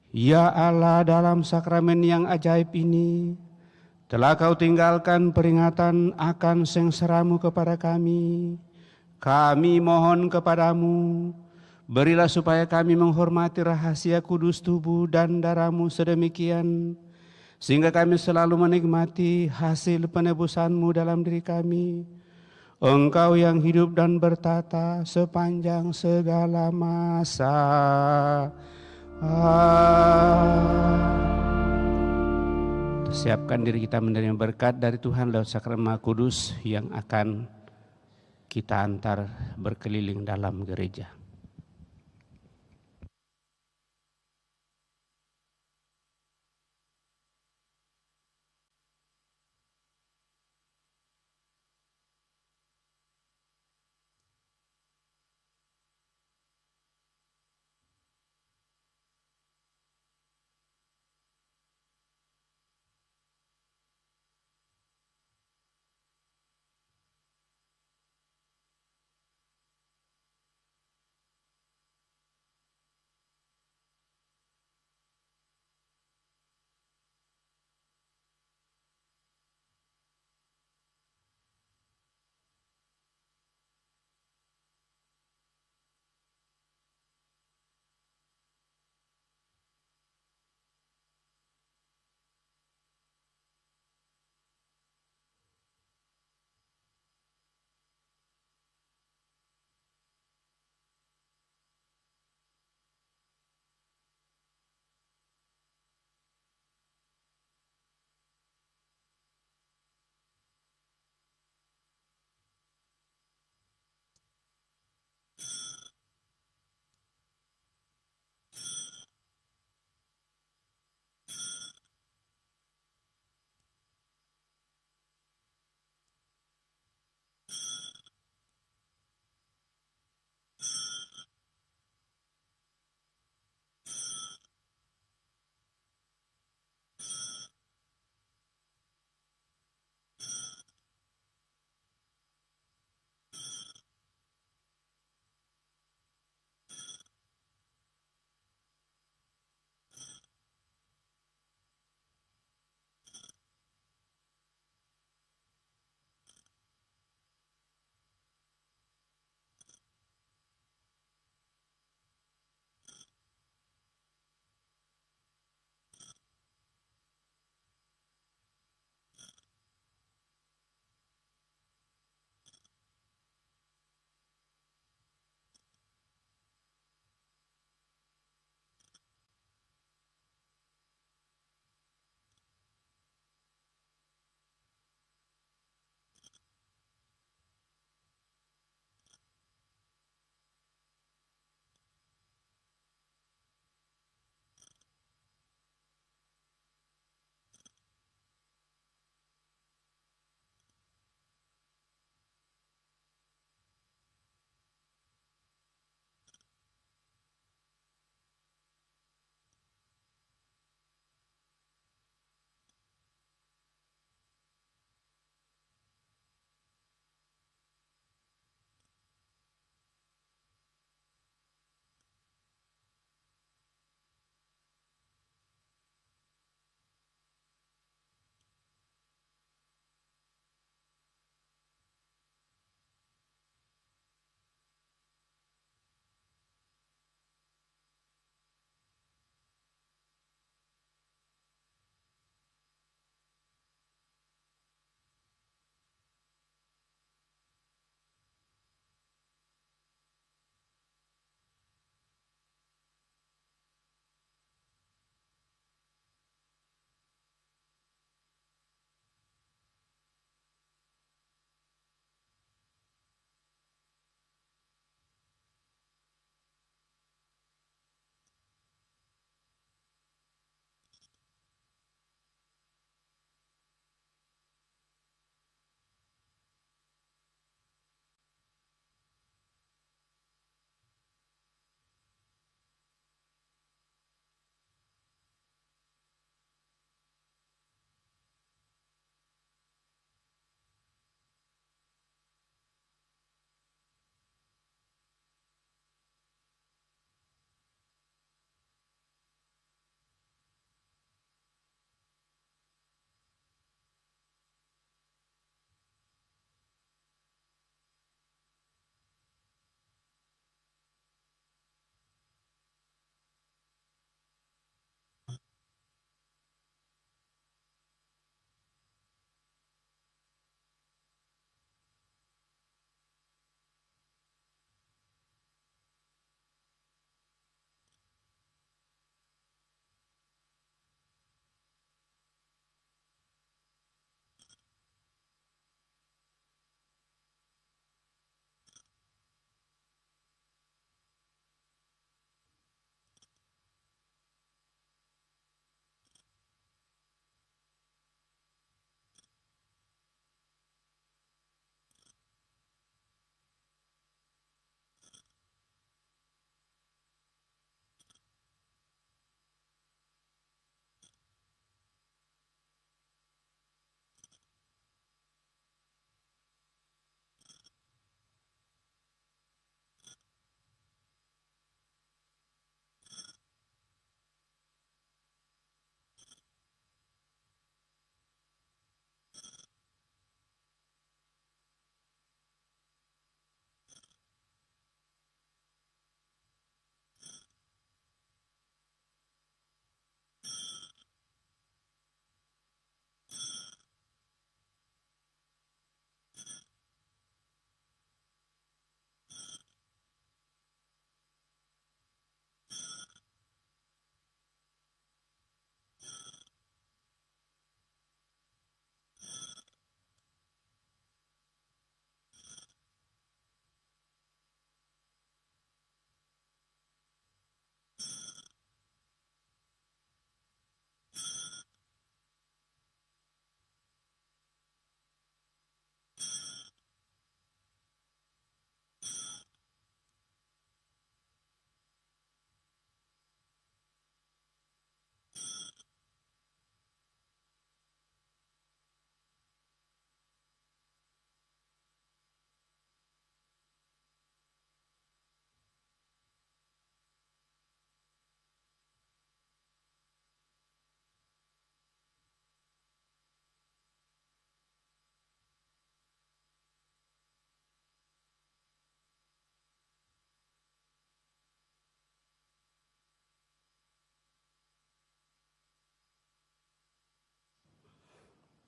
Ya Allah, dalam sakramen yang ajaib ini, telah Kau tinggalkan peringatan akan sengsaramu kepada kami. Kami mohon kepadamu, berilah supaya kami menghormati rahasia kudus tubuh dan darah-Mu sedemikian, sehingga kami selalu menikmati hasil penebusan-Mu dalam diri kami. Engkau yang hidup dan bertata sepanjang segala masa. Siapkan diri kita menerima berkat dari Tuhan lewat sakramen Maha Kudus yang akan kita antar berkeliling dalam gereja.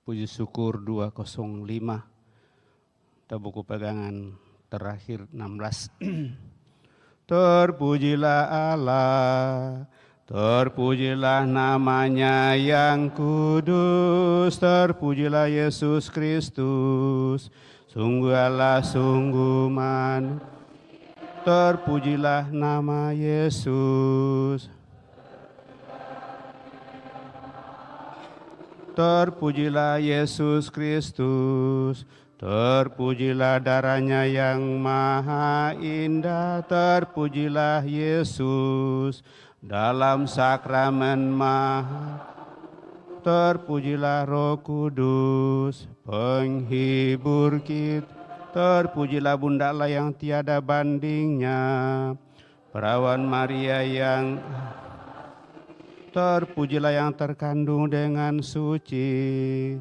Puji syukur 205. Kita buku pegangan terakhir 16. Terpujilah Allah, terpujilah namanya yang kudus, terpujilah Yesus Kristus, sungguh Allah, sungguh manusia. Terpujilah nama Yesus. Terpujilah Yesus Kristus, terpujilah darahnya yang maha indah, terpujilah Yesus dalam sakramen maha. Terpujilah Roh Kudus, penghibur kita, terpujilah Bunda Allah yang tiada bandingnya, Perawan Maria yang terpujilah yang terkandung dengan suci.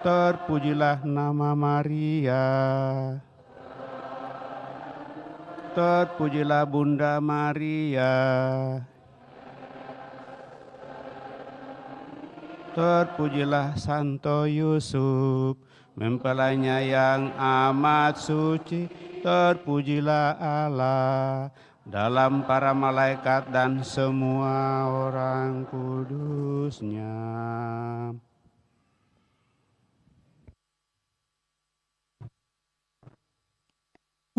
Terpujilah nama Maria. Terpujilah Bunda Maria. Terpujilah Santo Yusuf, mempelainya yang amat suci. Terpujilah Allah dalam para malaikat dan semua orang kudusnya.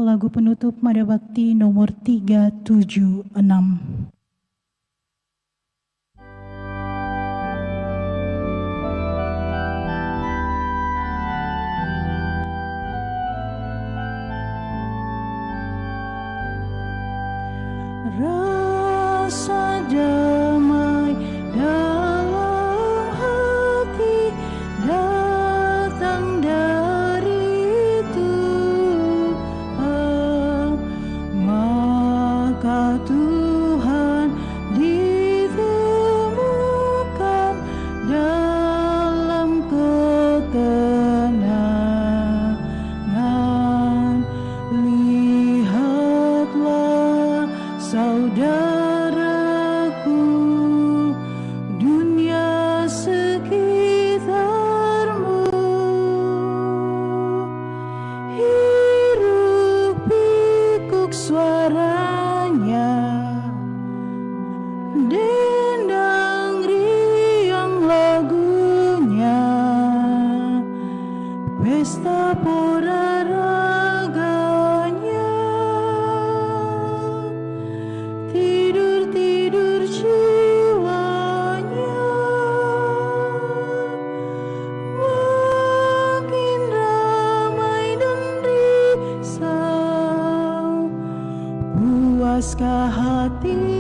Lagu penutup Mada Bakti nomor 376. Rasa damai dalam hati datang dari Tuhan, maka Tuhan ditemukan dalam ketenangan. Lihatlah saudaraku, dunia sekitarmu, hiruk pikuk suaranya, dendang riang lagunya, pesta pora raganya. Tidur-tidur jiwanya, makin ramai dan risau. Puaskah hati